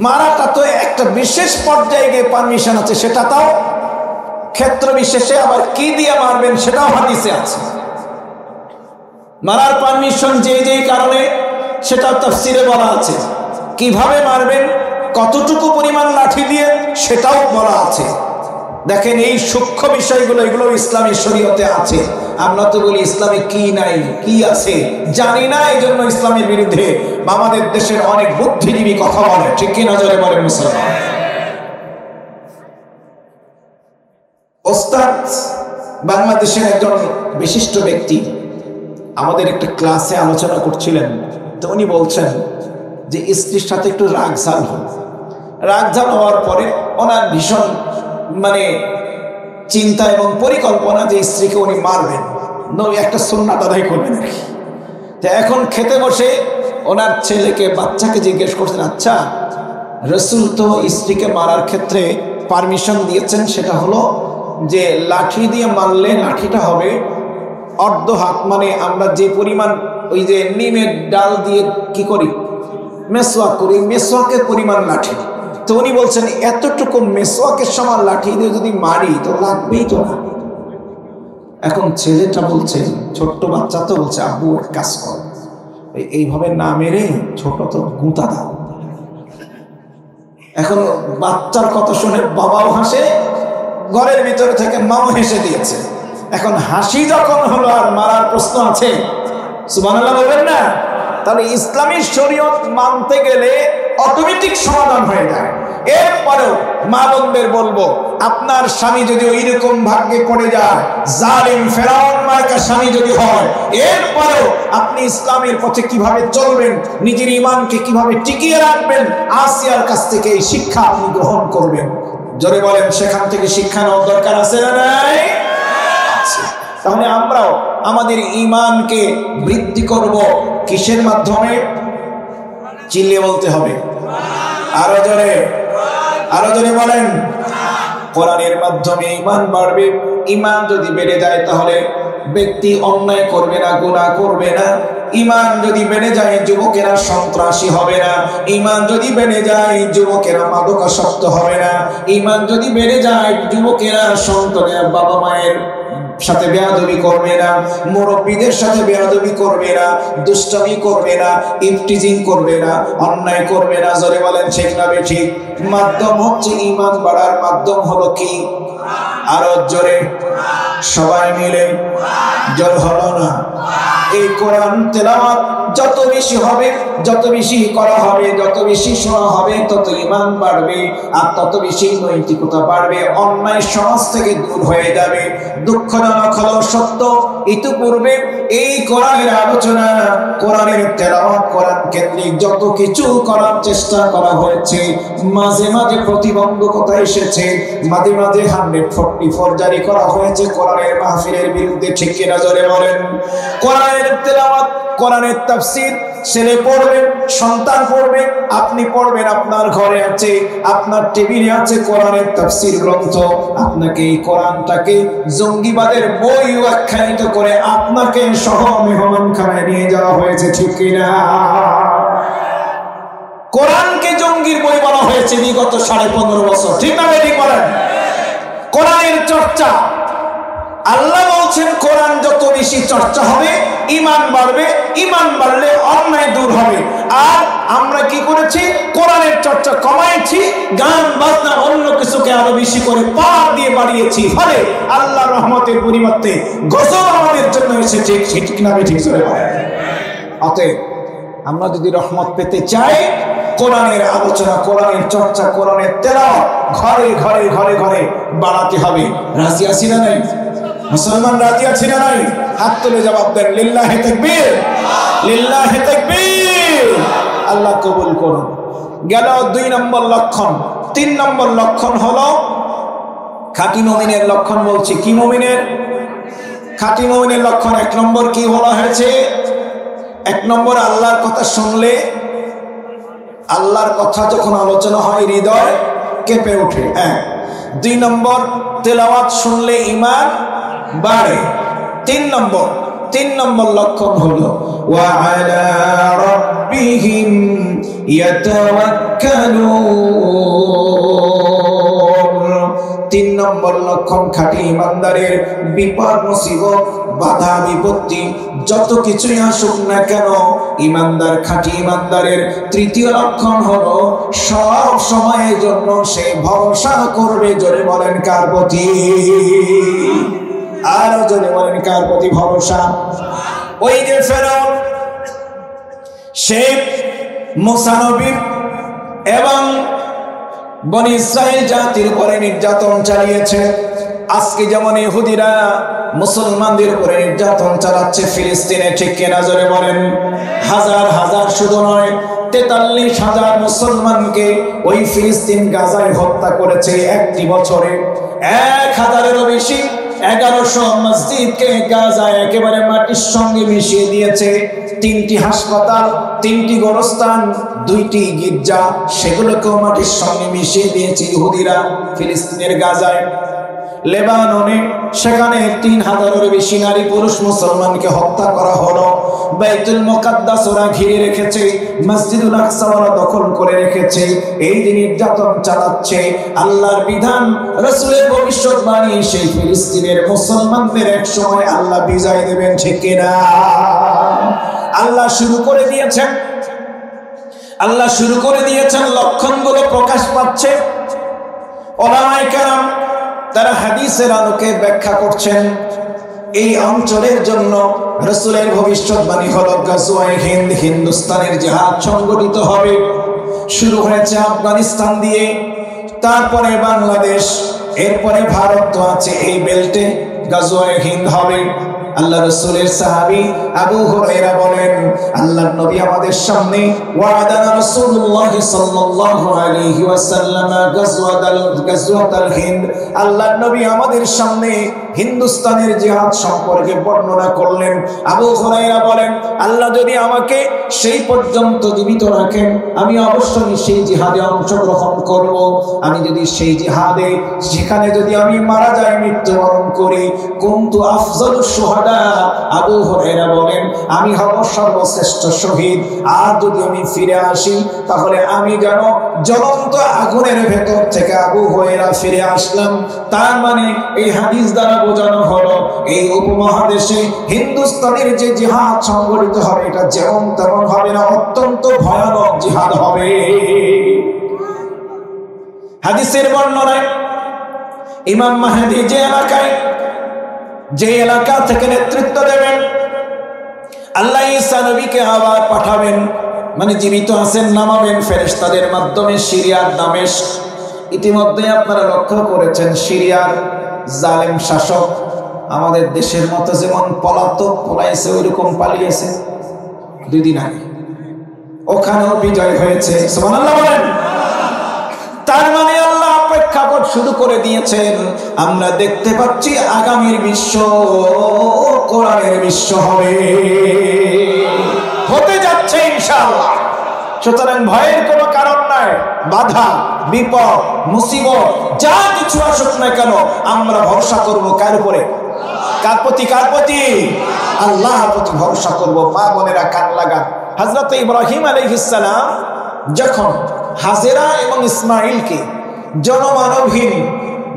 মারাটা তো একটা বিশেষ পর্যায়ে গিয়ে পারমিশন আছে, সেটা তাও ক্ষেত্র বিশেষে। আবার কি দিয়ে মারবেন সেটাও হাদিসে আছে। মারার পারমিশন যেই কারণে সেটাও তাফসীরে বলা আছে। কিভাবে মারবেন, কতটুকু পরিমাণ লাঠি দিয়ে সেটাও বলা আছে। দেখেন এই সূক্ষ্ম বিষয়গুলো, এগুলো ইসলামী শরীয়তে আছে। আমরা তো বলি ইসলামে কি নাই, কি আছে জানি না, এই জন্য ইসলামের বিরুদ্ধে আমাদের দেশের অনেক বুদ্ধিজীবী কথা বলে, ঠিক কি নজরে বলেন মুসলমান? ওস্তাদ বাংলাদেশের একজন বিশিষ্ট ব্যক্তি আমাদের একটা ক্লাসে আলোচনা করছিলেন। তো উনি বলছেন যে স্ত্রীর সাথে একটু রাগঝাল হওয়ার পরে ওনার ভীষণ চিন্তা এবং পরিকল্পনা যে স্ত্রীকে উনি মারবেন, একটা সুন্নাত আদায় করবেন আর কি। তো এখন খেতে বসে ওনার ছেলেকে, বাচ্চাকে জিজ্ঞেস করছেন, আচ্ছা রাসূল তো স্ত্রীকে মারার ক্ষেত্রে পারমিশন দিয়েছেন, সেটা হলো যে লাঠি দিয়ে মারলে লাঠিটা হবে অর্ধ হাত, আমরা যে পরিমাণ ওই যে নিমের ডাল দিয়ে কি করি, মেসওয়াক করি, মেসওয়াকের পরিমাণ লাঠি। তো উনি বলছেন এতটুকু মেসওয়াকের সমান লাঠি দিয়ে যদি মারি তো লাগবেই তো না। এখন ছেলেটা বলছে, ছোট্ট বাচ্চা তো বলছে, আব্বু এক কাজ কর, এইভাবে না মেরে ছোট তো গুঁতা দাও। এখন বাচ্চার কথা শুনে বাবাও হাসে, ঘরের ভিতরে থেকে মাও হেসে দিয়েছে। এখন হাসি যখন হলো আর মারার প্রশ্ন আছে, সুবহানাল্লাহ বলবেন না? তাহলে ইসলামী শরীয়ত মানতে গেলে অটোমেটিক সমাধান হয়ে যায়। এরপরেও মা বোনদের বলবো, আপনার স্বামী যদি ওইরকম ভাগ্যে পড়ে যায়, জালিম ফেরাউন মার্কা স্বামী যদি হয়, এরপরেও আপনি ইসলামের পথে কিভাবে চলবেন, নিজের ঈমানকে কিভাবে টিকিয়ে রাখবেন, আসিয়ার কাছ থেকে এই শিক্ষা আপনি গ্রহণ করবেন। জোরে বলেন, সেখান থেকে শিক্ষা নেওয়ার দরকার আছে না নাই? আছে। তাহলে আমরাও আমাদের ঈমানকে বৃদ্ধি করব কিসের মাধ্যমে? চিল্লিয়ে বলতে হবে, আরো জোরে বলেন। কোরআনের মাধ্যমে ঈমান বাড়বে। ঈমান যদি বেড়ে যায় তাহলে ব্যক্তি অন্যায় করবে না, গুনাহ করবে না। ঈমান যদি বেড়ে যায় যুবকেরা সন্ত্রাসী হবে না। ঈমান যদি বেড়ে যায় যুবকেরা মাদকাসক্ত হবে না। ঈমান যদি বেড়ে যায় যুবকেরা সন্তানের বাবা মায়ের সাথে বেয়াদবি করবে না, মুরব্বীদের সাথে বেয়াদবি করবে না, দুষ্টামি করবে না, ইফটিজিং করবে না, অন্যায় করবে না। জোরে বলেন ঠিক না বেঠিক? মাধ্যম হচ্ছে ঈমান বাড়ার মাধ্যম হলো কি? আরো জোরে সবাই মিলে, জোর হলো না? এই কোরআন তেলাওয়াত যত বেশি হবে, যত বেশি করা হবে, যত বেশি শোনা হবে, তত ঈমান বাড়বে আর তত বেশি নৈতিকতা বাড়বে, অন্যায় সমাজ থেকে দূর হয়ে যাবে। দুঃখজনক হলো সত্য, ইতিপূর্বে এই কোরআনের আলোচনা, কোরআনের তেলাওয়াত, কোরআন কেন্দ্রিক যত কিছু করার চেষ্টা করা হয়েছে, মাঝে মাঝে প্রতিবন্ধকতা এসেছে, মাঝে মাঝে 144 জারি করা হয়েছে কোরআনের মাহফিলের বিরুদ্ধে, ঠিক কিনা জোরে বলেন? কোরআনের তেলাওয়াত, কোরআনের তাফসীর ছেলে পড়বে, সন্তান পড়বে, আপনি পড়বেন, আপনার ঘরে আছে, আপনার টেবিলে আছে কোরআনের তাফসীর গ্রন্থ। আপনাকে এই কোরআনটাকে জঙ্গিবাদের বই আখ্যায়িত করে আপনাকে সহ মেহমানখানায় নিয়ে যাওয়া হয়েছে, ঠিক কিনা? কোরআনকে জঙ্গির বই বলা হয়েছে বিগত 15.5 বছর, ঠিক না ঠিক বলেন? কোরআনের চর্চা, আল্লাহ বলছেন কোরআন যত বেশি চর্চা হবে ঈমান বাড়বে, ঈমান বাড়লে অন্যায় দূর হবে। আর আমরা কি করেছি? কোরআনের চর্চা কমাইছি, গান বাজনা অন্য কিছুকে আরো বেশি করে পার দিয়ে বাড়িয়েছি। ফলে আল্লাহর রহমতের পরিবর্তে গজব আমাদের জন্য এসেছে, ঠিক না ঠিক? অতএব আমরা যদি রহমত পেতে চাই, কোরআনের আলোচনা, কোরআনের চর্চা, কোরআনের তেলাওয়াত ঘরে ঘরে ঘরে ঘরে বাড়াতে হবে। রাজি আছি না নাই? মুসলমান রাজি আছি না নাই? হাত তুলে জবাব দেন লিল্লাহি তাকবীর, লিল্লাহি তাকবীর। আল্লাহ কবুল করুন। গেল 2 নম্বর লক্ষণ। 3 নম্বর লক্ষণ হলো খাঁটি মুমিনের লক্ষণ। বলছি কি মুমিনের? খাঁটি মুমিনের লক্ষণ 1 নম্বর কি বলা হয়েছে? 1 নম্বর আল্লাহর কথা শুনলে, আল্লাহর কথা যখন আলোচনা হয় হৃদয় কেঁপে ওঠে। 2 নম্বর তেলাওয়াত শুনলে ঈমান বাড়ে। 3 নম্বর লক্ষণ হলো ওয়া আলা রাব্বিহিম ইয়াতাওয়াক্কালুন। 3 নম্বর লক্ষণ খাঁটি ঈমানদারের বিপদ মুসিবত বাধা বিপত্তি যত কিছুই আসুক না কেন, ঈমানদার খাঁটি ঈমানদারের 3য় লক্ষণ হলো সব সময়ের জন্য সে ভরসা করবে। জোরে বলেন কার প্রতি? আর জোরে বলেন কার প্রতি ভরসা? ওই যে ফেরাউন, সে মুসা নবী এবং বনি ইসরাইল জাতির উপরে নির্যাতন চালিয়েছে। আজকে যেমন ইহুদিরা মুসলমানদের উপরে নির্যাতন চালাচ্ছে ফিলিস্তিনে, ঠিক কিনা জোরে বলেন? হাজার হাজার, শুধু নয় 43,000 মুসলমানকে ওই ফিলিস্তিন গাজায় হত্যা করেছে একটি বছরে। 1000-এরও বেশি, 1100 মসজিদকে গাজায় একেবারে মাটির সঙ্গে মিশিয়ে দিয়েছে। 3টি হাসপাতাল, 3টি গোরস্থান, 2টি গির্জা, সেগুলোকেও মাটির সঙ্গে মিশিয়ে দিয়েছে ইহুদিরা ফিলিস্তিনের গাজায়। লেবাননে সেখানে 3000-এর বেশি নারী পুরুষ মুসলমানকে হত্যা করা হলো। বাইতুল মুকাদ্দাস ওরা ঘিরে রেখেছে, মসজিদুল আকসা ওরা দখল করে রেখেছে। এই যে নির্যাতন চালাচ্ছে, আল্লাহর বিধান, রাসূলের ভবিষ্যৎবাণী, সেই ফিলিস্তিনের মুসলমানদের এক সময় আল্লাহ বিজয় দেবেন, ঠিক কিনা? আল্লাহ শুরু করে দিয়েছেন, আল্লাহ শুরু করে দিয়েছেন। লক্ষণগুলো প্রকাশ পাচ্ছে। ওলামায়ে কেরাম তারা হাদিসের আলোকে ব্যাখ্যা করছেন এই অঞ্চলের জন্য রাসূলের ভবিষ্যৎবাণী হলো গাজওয়ায়ে হিন্দ, হিন্দুস্তানের জিহাদ সংগঠিত হবে। শুরু হয়েছে আফগানিস্তান দিয়ে, তারপরে বাংলাদেশ, এরপরে ভারত তো আছে। এই বেল্টে গাজওয়ায়ে হিন্দ হবে। আল্লাহ রাসূলের সাহাবী আবু হুরায়রা বলেন, আল্লাহর নবী আমাদের সামনে ওয়াদানা রাসূলুল্লাহ সাল্লাল্লাহু আলাইহি ওয়াসাল্লাম গাজওয়াতাল হিন্দ, আল্লাহর নবী আমাদের সামনে হিন্দুস্তানের জিহাদ সম্পর্কে বর্ণনা করলেন। আবু হুরায়রা বলেন, আল্লাহ যদি আমাকে সেই পর্যন্ত জীবিত রাখেন, আমি অবশ্যই সেই জিহাদে অংশগ্রহণ করব। আমি যদি সেই জিহাদে, সেখানে যদি আমি মারা যাই, মৃত্যুবরণ করি, কুনতু আফজালুশ শুহাদা, আবু হুরায়রা বলেন আমি হব সর্বশ্রেষ্ঠ শহীদ। আর যদি আমি ফিরে আসি, তাহলে আমি যেন জ্বলন্ত আগুনের ভেতর থেকে আবু হুরায়রা ফিরে আসলাম। তার মানে এই হাদিস দ্বারা বোঝানো হলো এই উপমহাদেশে হিন্দুস্তানের যে জিহাদ সংগঠিত হবে, এটা যেমন তেমন হবে না, অত্যন্ত ভয়ানক জিহাদ হবে। হাদিসের বর্ণনায় ইমাম মাহদী যে এলাকা থেকে নেতৃত্ব দেবেন, আল্লাহ ঈসা নবীকে আবার পাঠাবেন, মানে জীবিত আছেন, নামাবেন ফেরেশতাদের মাধ্যমে সিরিয়ার দামেস্ক। ইতিমধ্যে আপনারা লক্ষ্য করেছেন সিরিয়ার জালেম শাসক আমাদের দেশের মতো যেমন পলাতক পলাইছে, ওইরকম পালিয়েছে 2 দিন আগে, ওখানেও বিজয় হয়েছে। সুবহানাল্লাহ বলেন। তার মানে আল্লাহ অপেক্ষাকর শুরু করে দিয়েছেন। আমরা দেখতে পাচ্ছি আগামীর বিশ্ব কোরআনের বিশ্ব হবে, হতে যাচ্ছে ইনশাআল্লাহ। সুতরাং ভয়ের কোনো কারণ নাই। বাধা বিপদ মুসিবত যা কিছু আসুক না কেন, আমরা ভরসা করব কার উপরে? কার প্রতি? কার প্রতি? আল্লাহর প্রতি ভরসা করব। মা বোনেরা কান লাগান। হযরত ইব্রাহিম আলাইহিস সালাম যখন হাজেরা এবং ইসমাইলকে, জনমানবহীন,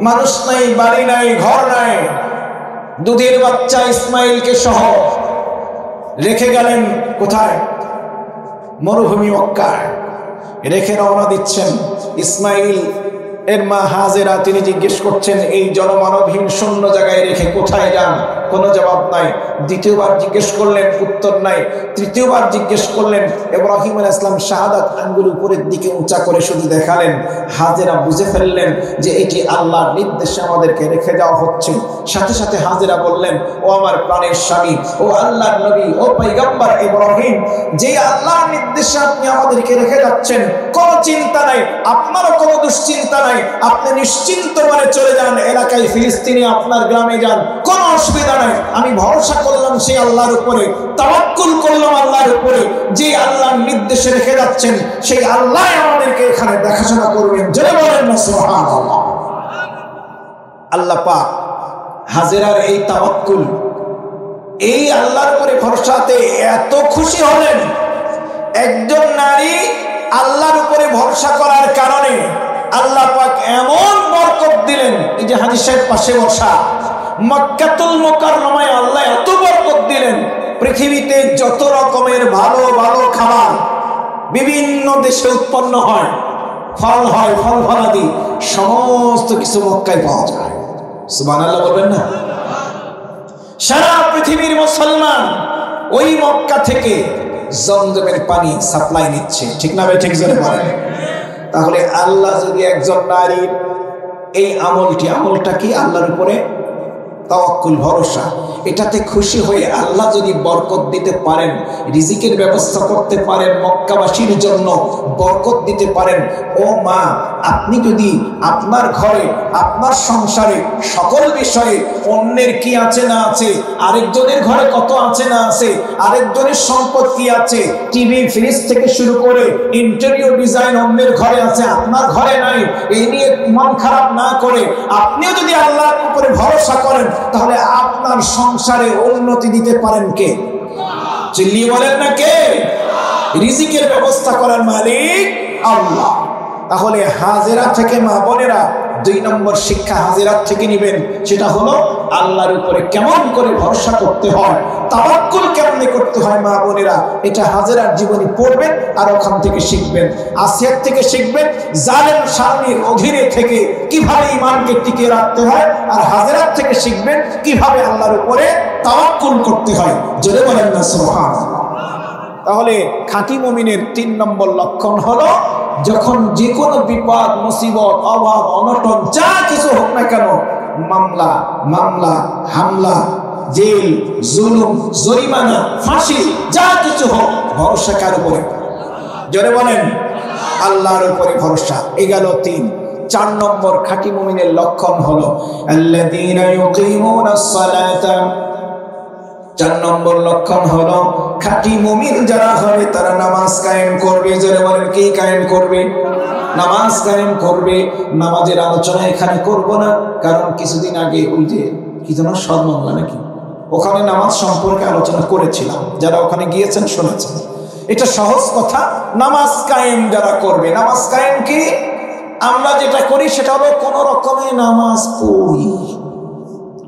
মানুষ নাই, বাড়ি নাই, ঘর নাই, দুধের বাচ্চা ইসমাইলকে সহ রেখে গেলেন কোথায়? মরুভূমি মক্কায় রেখে রওনা দিচ্ছেন। ইসমাইল এর মা হাজেরা তিনি জিজ্ঞেস করছেন এই জনমানবহীন শূন্য জায়গায় রেখে কোথায় যান, কোনো জবাব নাই। দ্বিতীয়বার জিজ্ঞেস করলেন, উত্তর নাই। তৃতীয়বার জিজ্ঞেস করলেন, ইব্রাহিম আলাইহিস সালাম শাহাদাত আঙ্গুল উপরের দিকে উঁচা করে শুধু দেখালেন। হাজেরা বুঝে ফেললেন যে এটি আল্লাহর নির্দেশে আমাদেরকে রেখে যাওয়া হচ্ছে। সাথে সাথে হাজেরা বললেন, ও আমার প্রাণের স্বামী, ও আল্লাহর নবী, ও পয়গম্বর ইব্রাহিম, যে আল্লাহর নির্দেশে আপনি আমাদেরকে রেখে যাচ্ছেন, কোনো চিন্তা নাই, আপনারও কোনো দুশ্চিন্তা নাই, আপনি নিশ্চিন্ত মনে চলে যান এলাকায়, ফিলিস্তিনে আপনার গ্রামে যান, কোনো অসুবিধা নাই। আমি ভরসা করলাম সেই আল্লাহর উপরে, তাওয়াক্কুল করলাম আল্লাহর উপরে, যে আল্লাহর নির্দেশে রেখে যাচ্ছেন সেই আল্লাহ আমাদেরকে এখানে দেখাশোনা করবেন। জোরে বলেন না সুবহানাল্লাহ। আল্লাহ পাক হাজেরার এই তাওয়াক্কুল, এই আল্লাহর উপরে ভরসাতে এত খুশি হলেন। একজন নারী আল্লাহর উপরে ভরসা করার কারণে আল্লাহ পাক এমন বরকত দিলেন। এই যে হাজী সাহেব পাশে বসা, মক্কাতুল মুকাররমায় আল্লাহ এত বরকত দিলেন, পৃথিবীতে যত রকমের ভালো ভালো খাবার বিভিন্ন দেশে উৎপন্ন হয়, ফল হয়, ফল ফলাদি, সমস্ত কিছু মক্কায় পাওয়া যায়। সুবহানাল্লাহ বলবেন না? সারা পৃথিবীর মুসলমান ওই মক্কা থেকে জমজমের পানি সাপ্লাই নিচ্ছে, ঠিক না ভাই? ঠিক জোরে বলেন। তাহলে আল্লাহ যদি একজন নারীর এই আমলটা কি? আল্লাহর উপরে তাওয়াক্কুল, ভরসা, এটাতে খুশি হয়ে আল্লাহ যদি বরকত দিতে পারেন, রিজিকের ব্যবস্থা করতে পারেন, মক্কাবাসীর জন্য বরকত দিতে পারেন। ও মা, আপনি যদি আপনার ঘরে, আপনার সংসারে সকল বিষয়ে অন্যের কি আছে না আছে, আরেকজনের ঘরে কত আছে না আছে, আরেকজনের সম্পদ কি আছে, টিভি ফ্রিজ থেকে শুরু করে ইন্টেরিয়র ডিজাইন অন্যের ঘরে আছে, আপনার ঘরে নাই, এই নিয়ে মন খারাপ না করে আপনিও যদি আল্লাহর উপরে ভরসা করেন, তাহলে আপনার সংসারে উন্নতি দিতে পারেন কে? চিল্লিয়ে বলেন না কে? রিজিকের ব্যবস্থা করার মালিক আল্লাহ। তাহলে হাজেরা থেকে মা বোনেরা 2 নম্বর শিক্ষা হাজেরাত থেকে নেবেন, সেটা হলো আল্লাহর উপরে কেমন করে ভরসা করতে হয়, তাওয়াক্কুল কেমনে করতে হয়। মা বোনেরা এটা হাজেরার জীবনী পড়বেন আর ওখান থেকে শিখবেন। আসিয়ার থেকে শিখবেন জালেম স্বামীর অধীনে থেকে কিভাবে ঈমানকে টিকিয়ে রাখতে হয়, আর হাজেরাত থেকে শিখবেন কিভাবে আল্লাহর উপরে তাওয়াক্কুল করতে হয়। জোরে বলেন না সুবহানাল্লাহ। তাহলে খাঁটি মুমিনের 3 নম্বর লক্ষণ হলো যখন যে কোনো বিপদ, মুসিবত, অভাব, অনটন যা কিছু হোক না কেন, মামলা, হামলা, জেল, জুলুম, জরিমানা, ফাঁসি, যা কিছু হোক, ভরসা কার উপরে? জোরে বলেন, আল্লাহর উপরে ভরসা। এই গেল 3। 4 নম্বর খাঁটি মুমিনের লক্ষণ হলো আল্লাযীনা ইউকিমুনাস সালাতা। 4 নম্বর লক্ষণ হলো খাঁটি মুমিন যারা হবে তারা নামাজ কায়েম করবে। জোরে বলেন, কি কায়েম করবে? নামাজ কায়েম করবে। নামাজের আলোচনা এখানে করব না, কারণ কিছুদিন আগে ওই যে কি যেন সর্বমঙ্গলা নাকি, ওখানে নামাজ সম্পর্কে আলোচনা করেছিলাম, যারা ওখানে গিয়েছেন শুনেছেন। এটা সহজ কথা, নামাজ কায়েম যারা করবে। নামাজ কায়েম কি? আমরা যেটা করি সেটা হলো কোনো রকমে নামাজ পড়ি,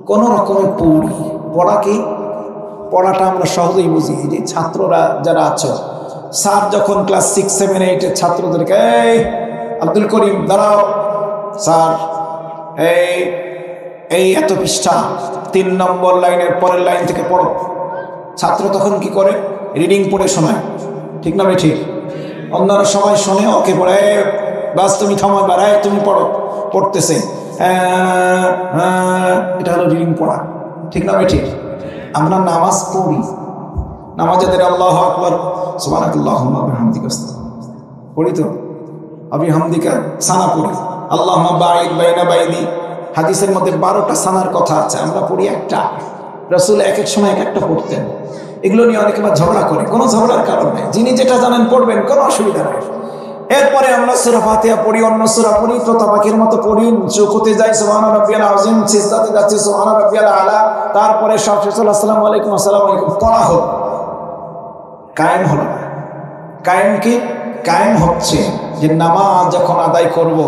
কোনো রকমে পড়ি। পড়া কি? পড়াটা আমরা সহজেই বুঝি। এই যে ছাত্ররা যারা আছো, স্যার যখন ক্লাস 6, 7, 8 ছাত্রদেরকে, এই আব্দুল করিম দাঁড়াও, স্যার এই এত পৃষ্ঠা 3 নম্বর লাইনের পরের লাইন থেকে পড়ো, ছাত্র তখন কি করে? রিডিং পড়ে শোনায়, ঠিক না ভাই? ঠিক। অন্যরা সবাই শোনে, ওকে পড়ে, বাস তুমি থামো, বাড়ায় তুমি পড়ো, পড়তেছে, এটা হলো রিডিং পড়া, ঠিক না ভাই? ঠিক। আমরা নামাজ পড়ি, নামাজেদের আল্লাহু আকবার, সুবহানাকাল্লাহুম্মা ওয়া বিহামদিকা পড়ি তো, আবি হামদিকা সানা পড়ি, আল্লাহুম্মা বাঈদ বাইনা বাইদি। হাদিসের মধ্যে 12টা সানার কথা আছে, আমরা পড়ি একটা। রাসূল এক এক সময় এক একটা পড়তেন। এগুলো নিয়ে অনেকে ঝগড়া করে, কোনো ঝগড়ার কারণ নেই, যিনি যেটা জানেন পড়বেন, কোনো অসুবিধা নেই। এরপরে আমরা সূরা ফাতিহা পড়ি, অন্য সূরা পড়ি, তোতা পাখির মতো পড়ি, রুকুতে যাই সুবহানা রাব্বিয়াল আযীম, সিজদাতে যাচ্ছি সুবহানা রাব্বিয়াল আলা, তারপরে সব শেষ হলো আসসালামু আলাইকুম, আসসালামু আলাইকুম, পড়া হলো, কায়েম হলো না। কায়েম কি? কায়েম হচ্ছে যে নামাজ যখন আদায় করব,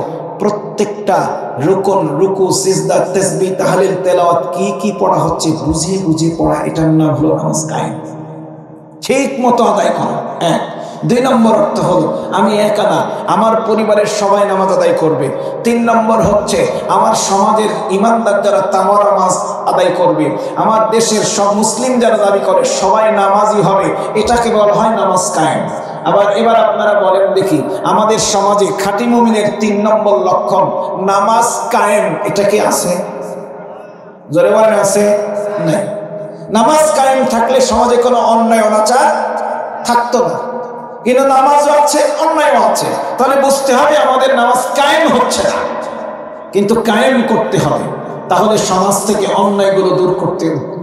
প্রত্যেকটা রুকুন, রুকু, সিজদা, তাসবিহ, তাহলিল, তেলাওয়াত কি কি পড়া হচ্ছে বুঝে বুঝে পড়া, এটার নাম হলো নামাজ কায়েম। ঠিক মতো আদায় করা। 1 2 নম্বর অর্থ হলো আমি একা না, আমার পরিবারের সবাই নামাজ আদায় করবে। 3 নম্বর হচ্ছে আমার সমাজের ইমানদার যারা তারা নামাজ আদায় করবে। আমার দেশের সব মুসলিম যারা দাবি করে সবাই নামাজি হবে, এটাকে বলা হয় নামাজ কায়েম। আবার এবার আপনারা বলেন দেখি, আমাদের সমাজে খাঁটি মুমিনের 3 নম্বর লক্ষণ নামাজ কায়েম, এটা কি আছে? জোরে বলেন আছে? নাই। নামাজ কায়েম থাকলে সমাজে কোনো অন্যায় অনাচার থাকতো না, কিন্তু নামাজও আছে অন্যায়ও আছে। তাহলে বুঝতে হবে আমাদের নামাজ কায়েম হচ্ছে না, কিন্তু কায়েম করতে হবে, তাহলে সমাজ থেকে অন্যায়গুলো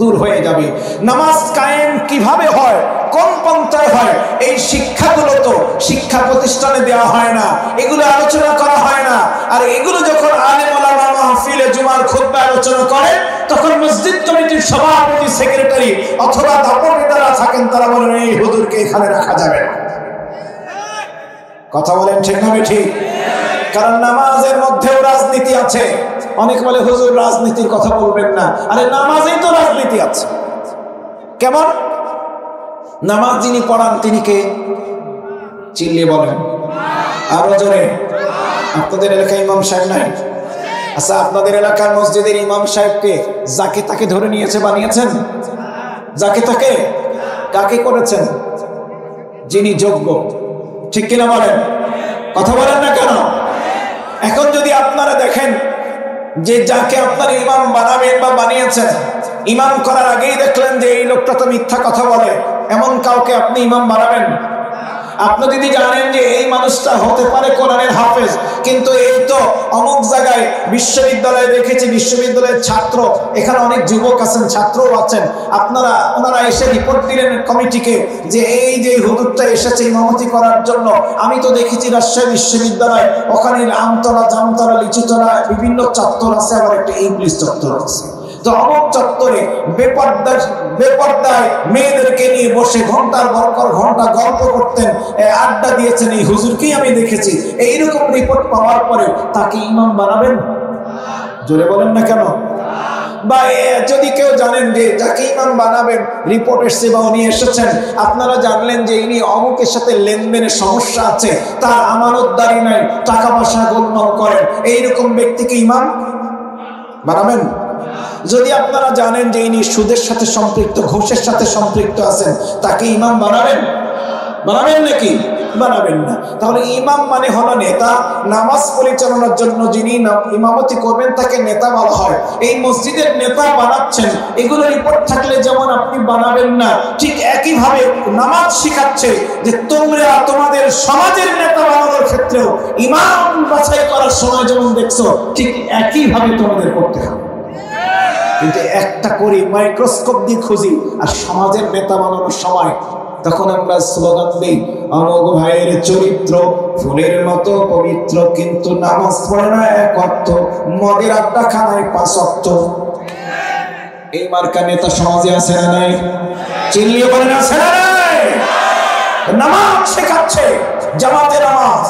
দূর হয়ে যাবে। নামাজ কায়েম কিভাবে হয়, কোন পন্থায় হয়, এই শিক্ষাগুলো তো শিক্ষা প্রতিষ্ঠানে দেওয়া হয় না, এগুলো আলোচনা করা হয় না। আর এগুলো যখন আলেম ওলামা মাহফিলে জুমার খুতবা আলোচনা করে, তখন মসজিদ কমিটির সভাপতি, সেক্রেটারি অথবা দাপট যারা থাকেন তারা বলেন এই হুজুরকে এখানে রাখা যাবে না। কথা বলেন ঠিক না ঠিক? কারণ নামাজের মধ্যেও রাজনীতি আছে। অনেক বলে হুজুর রাজনীতির কথা বলবেন না, আরে নামাজেই তো রাজনীতি আছে। কেমন? নামাজ যিনি পড়ান তিনি কে? চিল্লিয়ে বলেন, আরো জোরে। আপনাদের এলাকায় ইমাম সাহেব নাই? আচ্ছা, আপনাদের এলাকার মসজিদের ইমাম সাহেবকে যাকে তাকে ধরে নিয়েছে, বানিয়েছেন? যাকে তাকে কাকে করেছেন? যিনি যোগ্য, ঠিক কিনা বলেন? কথা বলেন না কেন? এখন যদি আপনারা দেখেন যে যাকে আপনার ইমাম বানাবেন বা বানিয়েছেন, ইমাম করার আগেই দেখলেন যে এই লোকটা তো মিথ্যা কথা বলে, এমন কাউকে আপনি ইমাম বানাবেন? আপনি যদি জানেন যে এই মানুষটা হতে পারে কোরআনের হাফেজ, কিন্তু এই তো অমুক জায়গায় বিশ্ববিদ্যালয়ে দেখেছি, বিশ্ববিদ্যালয়ের ছাত্র, এখানে অনেক যুবক আছেন, ছাত্রও আছেন, ওনারা এসে রিপোর্ট দিলেন কমিটিকে যে এই যে হুজুরটা এসেছে ইমামতি করার জন্য, আমি তো দেখেছি রাজশাহী বিশ্ববিদ্যালয়, ওখানে আমতলা, জামতলা, লিচুতলা বিভিন্ন চত্বর আছে, আবার একটা ইংলিশ চত্বর আছে। তো অমুক চত্বরে বেপর্দায় মেয়েদেরকে নিয়ে বসে ঘন্টার পর ঘন্টা গল্প করতেন, আড্ডা দিয়েছেন, এই হুজুরকেই আমি দেখেছি। এইরকম রিপোর্ট পাওয়ার পরে তাকে ইমাম বানাবেন? জোরে বলেন না কেন? বা যদি কেউ জানেন যে যাকে ইমাম বানাবেন রিপোর্ট এসছে বা উনি এসেছেন, আপনারা জানলেন যে ইনি অমুকের সাথে লেনদেনের সমস্যা আছে, তার আমানতদারি নাই, টাকা পয়সা গোলমাল করেন, এইরকম ব্যক্তিকে ইমাম বানাবেন? যদি আপনারা জানেন যে ইনি সুদের সাথে সম্পৃক্ত, ঘুষের সাথে সম্পৃক্ত আছেন, তাকে ইমাম বানাবেন? বানাবেন নাকি? বানাবেন না। তাহলে ইমাম মানে হলো নেতা। নামাজ পরিচালনার জন্য যিনি ইমামতি করবেন তাকে নেতা বলা হয়। এই মসজিদের নেতা বানাচ্ছেন, এগুলো রিপোর্ট থাকলে যেমন আপনি বানাবেন না, ঠিক একইভাবে নামাজ শিখাচ্ছে যে তোমরা তোমাদের সমাজের নেতা বানানোর ক্ষেত্রেও ইমাম বাছাই করার সময় যেমন দেখছো, ঠিক একইভাবে তোমাদের করতে হবে। কিন্তু একটা করি, মাইক্রোস্কোপ দিয়ে খুঁজি, আর সমাজের নেতা বানানোর সময় তখন আমরা স্লোগান দিই, অমুক ভাইয়ের চরিত্র ফুলের মতো পবিত্র, কিন্তু নামাজ পড়ে না এক ওয়াক্ত, মদের আড্ডা খানায় 5 ওয়াক্ত। এই মার্কা নেতা সমাজে আছে না নাই? চিল্লিয়ে বলেন আছে না নাই? নামাজ শেখাচ্ছে, জামাতের নামাজ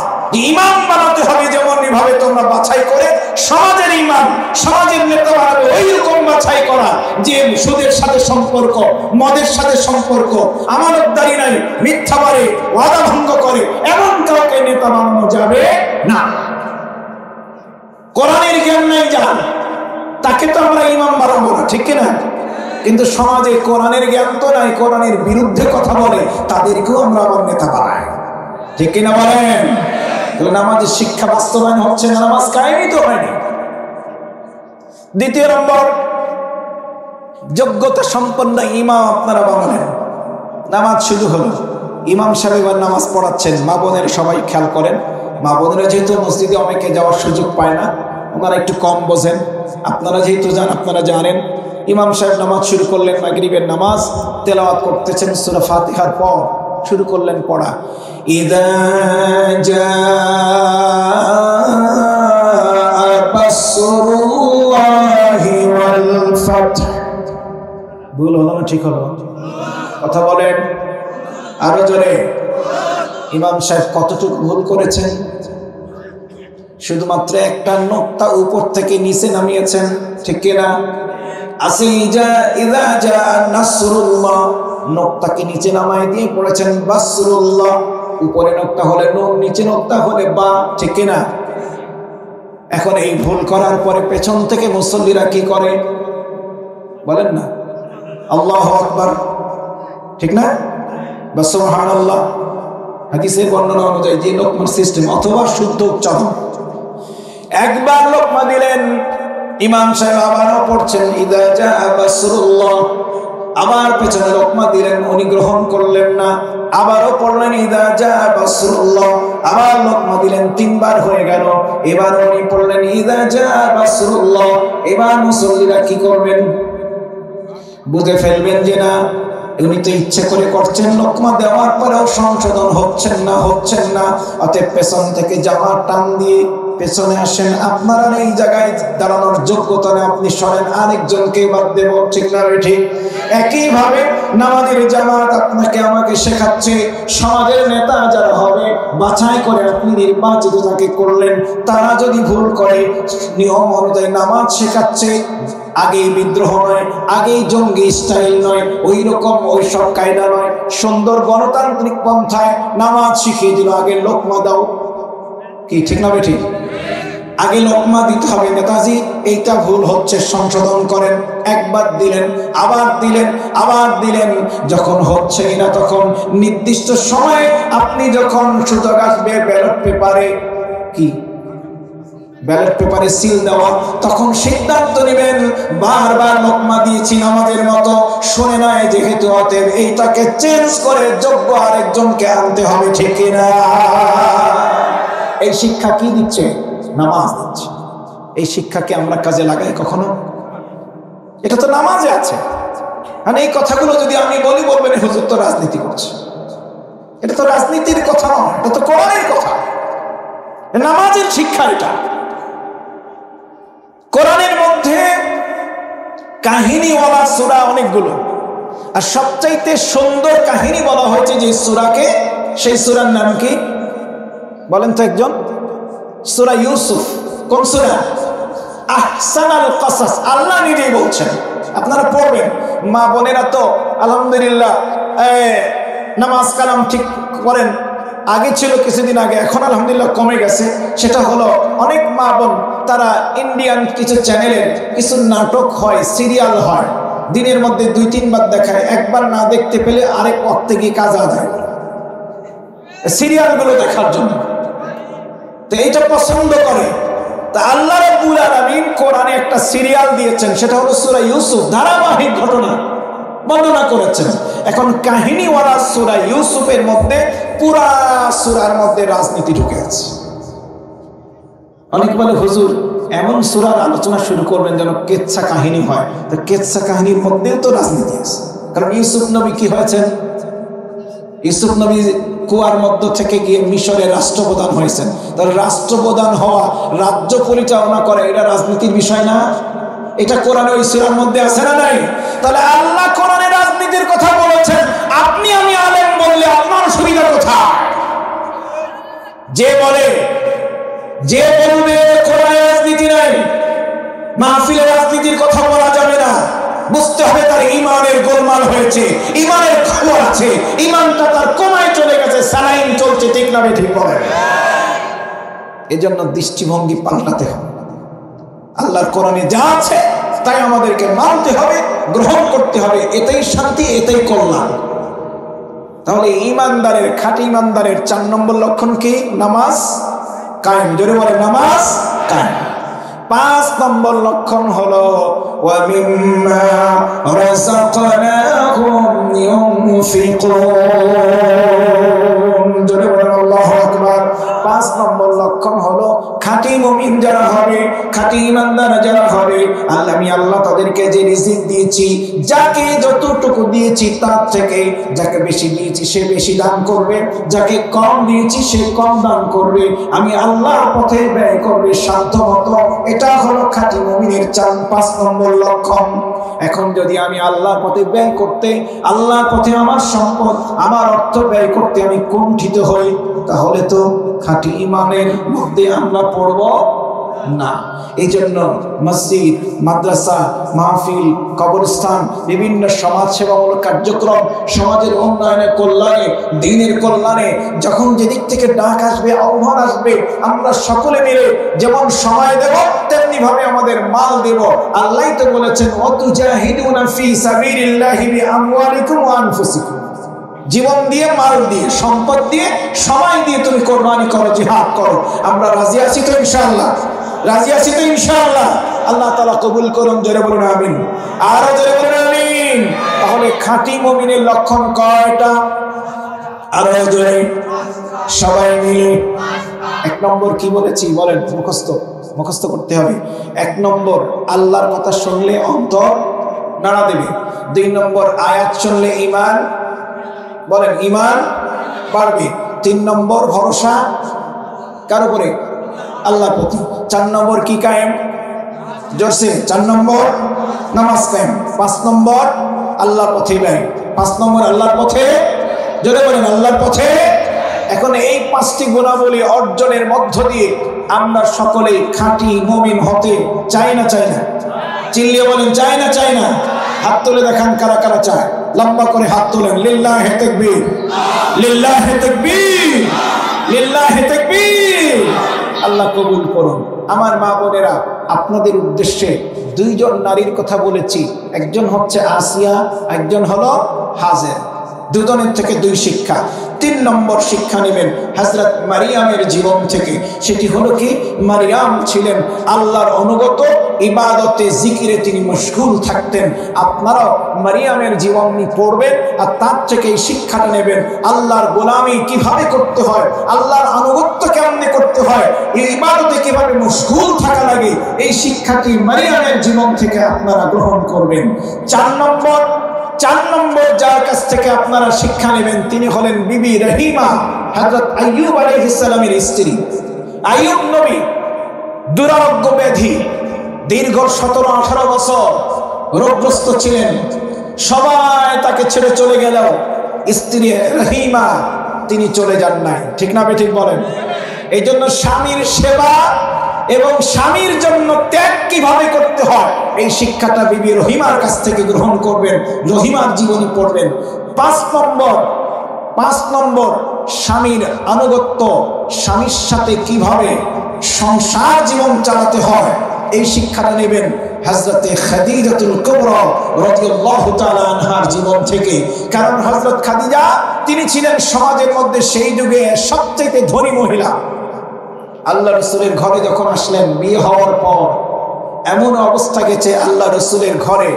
ইমাম বানাতে হবে, যেমন ভাবে তোমরা বাছাই করে সমাজের ইমাম, সমাজের নেতা বানাবে, ওইরকম বাছাই করা যে সুদের সাথে সম্পর্ক, মদের সাথে সম্পর্ক, আমানতদারি নাই, মিথ্যা বলে, ওয়াদা ভঙ্গ করে, এমন কাউকে নেতা বানানো যাবে না। কোরআনের জ্ঞান নাই যার, তাকে তো আমরা ইমাম বানাবো না, ঠিক কিনা? কিন্তু সমাজে কোরআনের জ্ঞান তো নাই, কোরআনের বিরুদ্ধে কথা বলে, তাদেরকেও আমরা আবার নেতা বানাই, ঠিক কিনা বলেন? নামাজের শিক্ষা বাস্তবায়ন হচ্ছে না, নামাজ কায়েমই তো হয়নি। 2 নম্বর, যোগ্যতা সম্পন্ন ইমাম আপনারা বানালেন, নামাজ শুরু হলো, ইমাম সাহেব এবার নামাজ পড়াচ্ছেন, মা বোনের সবাই খেয়াল করেন, মা বোনেরা যেহেতু মসজিদে অনেকে যাওয়ার সুযোগ পায় না, ওনারা একটু কম বোঝেন, আপনারা যেহেতু যান আপনারা জানেন। ইমাম সাহেব নামাজ শুরু করলেন, মাগরিবের নামাজ, তেলাওয়াত করতেছেন সূরা ফাতিহার পর শুরু করলেন পড়া, ইযা জাআ নাসরুল্লাহি ওয়াল ফাতহ। ভুল হলো না ঠিক হলো? কথা বলেন আরো জোরে। ইমাম সাহেব কতটুকু ভুল করেছেন? শুধুমাত্র একটা নোক্তা উপর থেকে নিচে নামিয়েছেন, ঠিক কিনা? ইযা জাআ নাসরুল্লাহ, নোক্তাকে নিচে নামায় দিয়ে পড়েছেন বাসরুল্লাহ। উপরে নোক্তা হলে নুন, নিচে নোক্তা হলে বা, ঠিক কিনা? এখন এই ভুল করার পরে পেছন থেকে মুসল্লিরা কি করে বলেন না? আল্লাহু আকবার, ঠিক না? বা সুবহানাল্লাহ। হাদিসের বর্ণনা অনুযায়ী যে লোকমান সিস্টেম অথবা শুদ্ধ উচ্চারণ। একবার লোকমা দিলেন, ইমাম সাহেব আবারও পড়ছেন ইদা জাআ বাসরুল্লাহ, আবার পেছনে লোকমা দিলেন, উনি গ্রহণ করলেন না। আবারও পড়লেন ইদা জাআ বাসরুল্লাহ, আবার লোকমা দিলেন, তিনবার হয়ে গেল। এবার উনি পড়লেন ইদা জাআ বাসরুল্লাহ। এবার মুসল্লিরা কি করবেন? বুঝে ফেলবেন যে না, উনি তো ইচ্ছে করে করছেন, লোকমা দেওয়ার পরেও সংশোধন হচ্ছেন না। অতএব পেছন থেকে জামার টান দিয়ে পেছনে আসেন, আপনার আর এই জায়গায় দাঁড়ানোর যোগ্যতা নেই, আপনি সরেন, আরেকজনকে বাদ দেব, ঠিক না? ঠিক একইভাবে নামাজের জামাত আপনাকে আমাকে শেখাচ্ছে, সমাজের নেতা যারা হবে বাছাই করে আপনি নির্বাচিত যাকে করলেন, তারা যদি ভুল করে নিয়ম অনুযায়ী নামাজ শেখাচ্ছে। আগেই বিদ্রোহ নয়, আগেই জঙ্গি স্টাইল নয়, ওই রকম ওই সব কায়দা নয়, সুন্দর গণতান্ত্রিক পন্থায় নামাজ শিখিয়ে দিল। আগে লোকমা দাও, কি ঠিক না? ঠিক, আগে লোকমা দিতে হবে। নেতাজি এইটা ভুল হচ্ছে, সংশোধন করেন। একবার দিলেন, আবার দিলেন, যখন হচ্ছে না তখন নির্দিষ্ট সময়ে আপনি যখন সুযোগ আসবে ব্যালট পেপারে সিল দেওয়া, তখন সিদ্ধান্ত নেবেন বারবার লোকমা দিয়েছি নামাজের মতো শুনে নয়, যেহেতু অতএব এইটাকে চেঞ্জ করে যোগ্য আরেকজনকে আনতে হবে, ঠিক না? এই শিক্ষা কি দিচ্ছে? নামাজ দিচ্ছে। এই শিক্ষাকে আমরা কাজে লাগাই কখনো? এটা তো নামাজে আছে। মানে এই কথাগুলো যদি আমি বলি বলবেন হুজুর তো রাজনীতি করছে। এটা তো রাজনীতির কথা নয়, এটা তো কোরআনের কথা, নামাজের শিক্ষা। এটা কোরআনের মধ্যে কাহিনীওয়ালা সূরা অনেকগুলো, আর সবচাইতে সুন্দর কাহিনী বলা হয়েছে যে সূরাকে, সেই সূরার নাম কি বলেন তো একজন? সূরা ইউসুফ। কোন সূরা? আহসানুল কাসাস। আল্লাহ নিজেই বলছেন, আপনারা পড়বেন। মা বোনেরা তো আলহামদুলিল্লাহ নামাজ কালাম ঠিক করেন। আগে ছিল কিছুদিন আগে, এখন আলহামদুলিল্লাহ কমে গেছে। সেটা হলো অনেক মা বোন তারা ইন্ডিয়ান কিছু চ্যানেলে কিছু নাটক হয়, সিরিয়াল হয়, দিনের মধ্যে 2-3 বার দেখায়। একবার না দেখতে পেলে আরেক ওয়াক্তে গিয়ে কাজা যায় সিরিয়ালগুলো দেখার জন্য। তো এইটা পছন্দ করে। তা আল্লাহ রাব্বুল আলামিন কোরআনে একটা সিরিয়াল দিয়েছেন, সেটা হলো সূরা ইউসুফ। ধারাবাহিক ঘটনা বর্ণনা করেছেন। এখন কাহিনীওয়ালা সূরা ইউসুফের মধ্যে পুরা সূরার মধ্যে রাজনীতি ঢুকে আছে। অনেক বলে হুজুর এমন সূরার আলোচনা শুরু করবেন যেন কেচ্ছা কাহিনী হয়। তো কেচ্ছা কাহিনীর মধ্যেও তো রাজনীতি আছে। কারণ ইউসুফ নবী কি হয়েছেন? ইউসুফ নবী কুয়ার মধ্য থেকে গিয়ে মিশরের রাষ্ট্রপ্রধান হয়েছেন। তাহলে রাষ্ট্রপ্রধান হওয়া, রাজ্য পরিচালনা করে, এটা রাজনীতির বিষয় না? এটা কোরআনে ওই সূরার মধ্যে আছে না নাই? তাহলে আল্লাহ কোরআনে রাজনীতির কথা বলেছেন, আপনি আমি আলেম বললে আপনার সুবিধা কোথায়? যে বলবে কোরআনে রাজনীতি নাই, মাহফিলে রাজনীতির কথা বলা যাবে না, বুঝতে হবে তার ইমানের গোলমাল হয়েছে, ইমানের খবর আছে, ইমানটা তার কমায় চলে গেছে, সালাইন চলছে, ঠিক না? ঠিক বলে। এজন্য দৃষ্টিভঙ্গি পাল্টাতে হবে। আল্লাহর কোরআনে যা আছে তাই আমাদেরকে মানতে হবে, গ্রহণ করতে হবে। এটাই শান্তি, এটাই কল্যাণ। তাহলে ইমানদারের, খাঁটি ইমানদারের 4 নম্বর লক্ষণ কি? নামাজ কায়েম। জোরে বলে নামাজ কায়েম। 5 নম্বর লক্ষণ হলো ওয়া মিম্মা রাযাকনাহুম ইউনফিকুন। জোরে বলেন আল্লাহু আকবার। 5 নম্বর লক্ষণ হলো খাঁটি মুমিন যারা হবে, খাঁটি ইমানদার যারা হবে, আল্লাহ তাদেরকে যে রিজিক দিয়েছি, যাকে যতটুকু দিয়েছি তার থেকে যাকে বেশি দিয়েছি সে বেশি দান করবে, যাকে কম দিয়েছি সে কম দান করবে। আমি আল্লাহর পথে ব্যয় করবে সাধ্যমতো। এটা হলো খাঁটি মুমিনের 5 নম্বর লক্ষণ। এখন যদি আমি আল্লাহর পথে ব্যয় করতে, আল্লাহর পথে আমার সম্পদ, আমার অর্থ ব্যয় করতে আমি কুণ্ঠিত হই, তাহলে তো খাঁটি ইমানের মধ্যে আমরা পড়ব না। এই জন্য মসজিদ, মাদ্রাসা, মাহফিল, কবরস্থান, বিভিন্ন সমাজসেবামূলক কার্যক্রম, সমাজের উন্নয়নে, কল্যাণে, দ্বীনের কল্যাণে যখন যেদিক থেকে ডাক আসবে, আহ্বান আসবে, আমরা সকলে মিলে যেমন সময় দেব তেমনি ভাবে আমাদের মাল দেব। আল্লাহ তো বলেছেন ওয়াতুজাহিদুনা ফি সাবিলিল্লাহি বিআমওয়ালিকুম ওয়া আনফুসিকুম, জীবন দিয়ে, মাল দিয়ে, সম্পদ দিয়ে, সময় দিয়ে তুমি কোরবানি করো, জিহাদ করো। আমরা রাজি আছি তো ইনশাআল্লাহ? রাজি আছি তো ইনশাআল্লাহ? আল্লাহ তাআলা কবুল করুন, জোরে বলুন আমিন। আরো জোরে বলুন আমিন। তাহলে খাঁটি মুমিনের লক্ষণ কয়টা? আরো জোরে সবাই মিলে। এক নম্বর কি বলেছি বলেন? মুখস্থ করতে হবে। এক নম্বর, আল্লাহর কথা শুনলে অন্তর নাড়া দেবে। 2 নম্বর, আয়াত শুনলে ঈমান, বলেন ঈমান বাড়বে। 3 নম্বর, ভরসা কার উপরে? আল্লাহর প্রতি। 4 নম্বর কি কায়েম? জোরসে 4 নম্বর নামাজ কায়েম। 5 নম্বর আল্লাহর পথে ব্যয়। 5 নম্বর আল্লাহর পথে, জোরে বলেন আল্লাহর পথে। এখন এই 5টি গুণাবলী অর্জনের মধ্য দিয়ে আমরা সকলেই খাঁটি মুমিন হতে চাই না চাই না? চিল্লিয়ে বলেন চাই না চাই না? হাত তুলে দেখান কারা কারা চায়। লম্বা করে হাত তোলেন। লিল্লাহি তাকবীর, লিল্লাহি তাকবীর, লিল্লাহি তাকবীর। আল্লাহ কবুল করুন। আমার মা বোনেরা, আপনাদের উদ্দেশ্যে 2 জন নারীর কথা বলেছি। একজন হচ্ছে আসিয়া, একজন হলো হাজের। দুজনের থেকে 2 শিক্ষা। 3 নম্বর শিক্ষা নেবেন হযরত মারিয়ামের জীবন থেকে। সেটি হলো কি, মারিয়াম ছিলেন আল্লাহর অনুগত, ইবাদতে, জিকিরে তিনি মশগুল থাকতেন। আপনারাও মারিয়ামের জীবন পড়বেন আর তার থেকে এই শিক্ষাটা নেবেন। আল্লাহর গোলামি কিভাবে করতে হয়, আল্লাহর আনুগত্য কেমনে করতে হয়, এই ইবাদতে কিভাবে মশগুল থাকা লাগে, এই শিক্ষাটি মারিয়ামের জীবন থেকে আপনারা গ্রহণ করবেন। 4 নম্বর যার কাছ থেকে আপনারা শিক্ষা নেবেন তিনি হলেন বিবি রহিমা, হযরত আইয়ুব আলাইহিস সালামের স্ত্রী। আইয়ুব নবী দুরারোগ্য ব্যাধি, দীর্ঘ 17-18 বছর রোগগ্রস্ত ছিলেন। সবাই তাকে ছেড়ে চলে গেল, স্ত্রী রহিমা তিনি চলে যান নাই। ঠিক না বেঠিক বলেন? এই জন্য স্বামীর সেবা এবং স্বামীর জন্য ত্যাগ কিভাবে করতে হয় এই শিক্ষাটা বিবি রহিমার কাছ থেকে গ্রহণ করবেন, রহিমার জীবনী পড়বেন। 5 নম্বর স্বামীর আনুগত্য, স্বামীর সাথে কিভাবে সংসার জীবন চালাতে হয় এই শিক্ষাটা নেবেন হযরতে খাদিজাতুল কুবরা রাদিয়াল্লাহু তাআলা আনহার জীবন থেকে। কারণ হযরত খাদিজা তিনি ছিলেন সমাজের মধ্যে সেই যুগে সবচেয়ে ধনী মহিলা। আল্লাহ রসুলের ঘরে যখন আসলেন, বিয়ে হওয়ার পর এমন অবস্থা গেছে, আল্লাহ রসুলের ঘরে,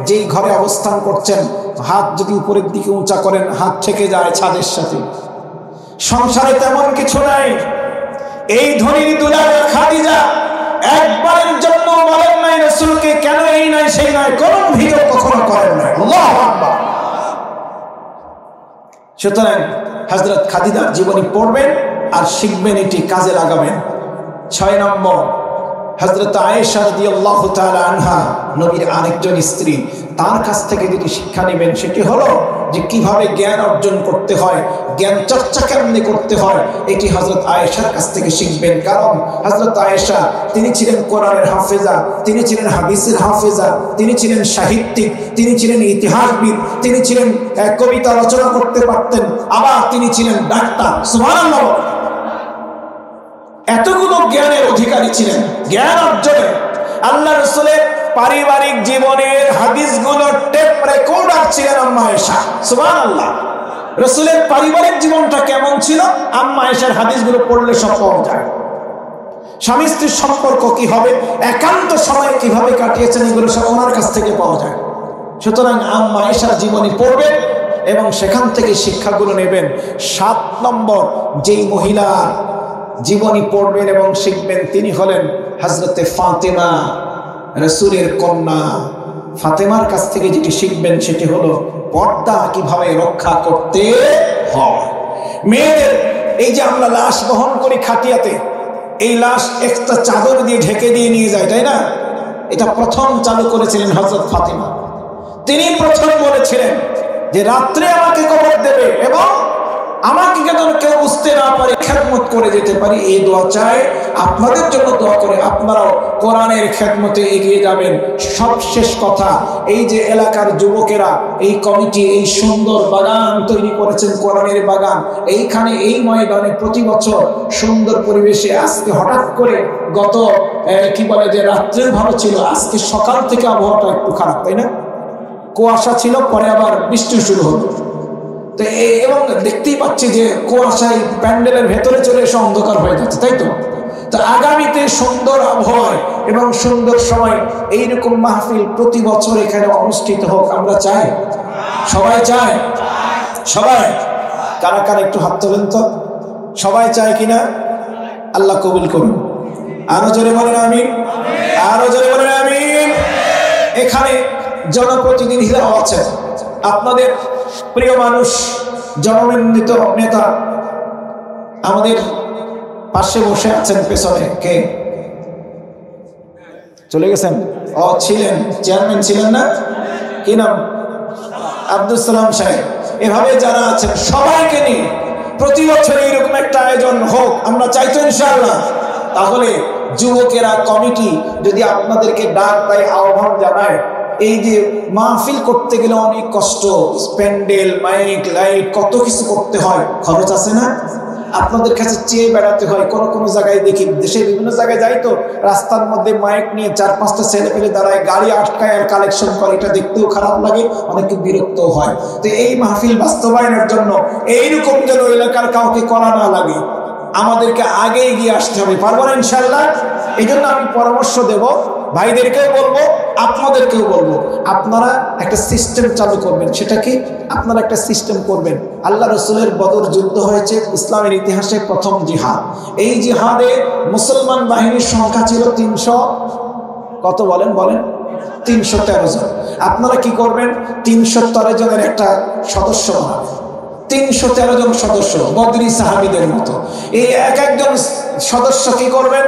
যেই ঘরে অবস্থান করছেন, হাত যদি উপরের দিকে উঁচা করেন হাত থেকে যায় ছাদের সাথে। সংসারে তেমন কিছু নাই। এই ধনীর দুলারে খাদিজা একবারের জন্য বলেন নাই রসুলকে কেন এই নাই সেই নাই, কোন ভিডিও কখনো করেন নাই। আল্লাহু আকবার। সুতরাং হযরত খাদিজার জীবনী পড়বেন আর শিখবেন, এটি কাজে লাগাবেন। 6 নম্বর হযরত আয়েশা রাদিয়াল্লাহু তাআলা আনহা, নবীর আরেকজন স্ত্রী, তার কাছ থেকে যেটি শিক্ষা নেবেন সেটি হলো যে কিভাবে জ্ঞান অর্জন করতে হয়, জ্ঞান চর্চা কেমনে করতে হয়, এটি হযরত আয়েশার কাছ থেকে শিখবেন। কারণ হযরত আয়েশা তিনি ছিলেন কোরআনের হাফেজা, তিনি ছিলেন হাদিসের হাফেজা, তিনি ছিলেন সাহিত্যিক, তিনি ছিলেন ইতিহাসবিদ, তিনি ছিলেন কবিতা রচনা করতে পারতেন, আবার তিনি ছিলেন ডাক্তার। সুবহানাল্লাহ। এতগুলো জ্ঞানের অধিকারী ছিলেন। জ্ঞান অর্জনে আল্লাহ রাসূলের পারিবারিক জীবনের হাদিসগুলোর টেপ রেকর্ডার ছিলেন আম্মা আয়েশা। সুবহানাল্লাহ। রাসূলের পারিবারিক জীবনটা কেমন ছিল আম্মা আয়েশার হাদিসগুলো পড়লে সব পাওয়া যায়। স্বামী স্ত্রীর সম্পর্ক কি হবে, একান্ত সময় কিভাবে কাটিয়েছেন, এগুলো সব ওনার কাছ থেকে পাওয়া যায়। সুতরাং আম্মা আয়েশার জীবনী পড়বেন এবং সেখান থেকে শিক্ষাগুলো নেবেন। 7 নম্বর যেই মহিলা জীবনী পড়বেন এবং শিখবেন তিনি হলেন হযরতে ফাতেমা, রাসূলের কন্যা। ফাতেমার কাছ থেকে যেটি শিখবেন সেটি হলো পর্দা কিভাবে রক্ষা করতে হয়। মেয়েদের এই যে আমরা লাশ বহন করি খাটিয়াতে, এই লাশ একটা চাদর দিয়ে ঢেকে দিয়ে নিয়ে যায়, তাই না? এটা প্রথম চালু করেছিলেন হযরত ফাতেমা। তিনি প্রথম বলেছিলেন যে রাত্রে আমাকে কবর দেবে এবং আমাকে যেন কেউ বুঝতে না পারে, খেদমত করে যেতে পারি, এই দোয়া চাই। আপনাদের জন্য দোয়া করে আপনারাও কোরআনের খেদমতে এগিয়ে যাবেন। সবশেষ কথা, এই যে এলাকার যুবকেরা এই কমিটি এই সুন্দর বাগান তৈরি করেছেন, কোরআনের বাগান, এইখানে এই ময়দানে প্রতি বছর সুন্দর পরিবেশে, আজকে হঠাৎ করে গত কি বলে যে রাত্রে ভালো ছিল, আজকে সকাল থেকে আবহাওয়াটা একটু খারাপ, তাই না? কুয়াশা ছিল, পরে আবার বৃষ্টি শুরু হলো। তো এবং দেখতেই পাচ্ছি যে কুয়াশায় প্যান্ডেলের ভেতরে চলে এসে অন্ধকার হয়ে যাচ্ছে, তাই তো? তো আগামীতে সুন্দর আবহাওয়ায় এবং সুন্দর সময় এইরকম মাহফিল প্রতি বছর এখানে অনুষ্ঠিত হোক আমরা চাই। সবাই চায়? সবাই? কারা কারা একটু হাত তোলেন তো, সবাই চায় কিনা? আল্লাহ কবুল করুন। আরো জোরে বলেন আমিন, আরো জোরে বলেন আমিন। এখানে জনপ্রতিনিধিরাও আছেন, আপনাদের প্রিয় মানুষ, জনমনোনীত নেতা আমাদের পাশে বসে আছেন, পেছনে কে চলে গেছেন? ও ছিলেন, চেয়ারম্যান ছিলেন না, কি নাম? আব্দুল সালাম সাহেব। এভাবে যারা আছেন সবাইকে নিয়ে প্রতি বছর এইরকম একটা আয়োজন হোক আমরা চাইতো ইনশাআল্লাহ। তাহলে যুবকেরা কমিটি যদি আপনাদেরকে ডাক দেয়, আহ্বান জানায়, এই যে মাহফিল করতে গেলে অনেক কষ্ট, প্যান্ডেল, মাইক, লাইট, কত কিছু করতে হয়, খরচ আছে না? আপনাদের কাছে চেয়ে বেড়াতে হয়। কোনো কোনো জায়গায় দেখি, দেশের বিভিন্ন জায়গায় যাই তো, রাস্তার মধ্যে মাইক নিয়ে 4-5টা ছেলে পেলে দাঁড়ায়, গাড়ি আটকায় আর কালেকশন করে, এটা দেখতেও খারাপ লাগে, অনেকে বিরক্তও হয়। তো এই মাহফিল বাস্তবায়নের জন্য এইরকম যেন এলাকার কাউকে করা না লাগে, আমাদেরকে আগে এগিয়ে আসতে হবে। পারবো না ইনশাল্লাহ? এই জন্য আমি পরামর্শ দেব, ভাইদেরকেও বলবো, আপনাদেরকেও বলবো, আপনারা একটা সিস্টেম চালু করবেন। সেটা কি? আপনারা একটা সিস্টেম করবেন। আল্লাহ রসুলের বদর যুদ্ধ হয়েছে ইসলামের ইতিহাসে প্রথম জিহাদ। এই জিহাদে মুসলমান বাহিনীর সংখ্যা ছিল 300, কত বলেন? 313 জন। আপনারা কি করবেন? 313 জনের একটা সদস্য বানাবেন। 313 জন সদস্য, বদরি সাহাবীদের মতো। এই এক একজন সদস্য কি করবেন?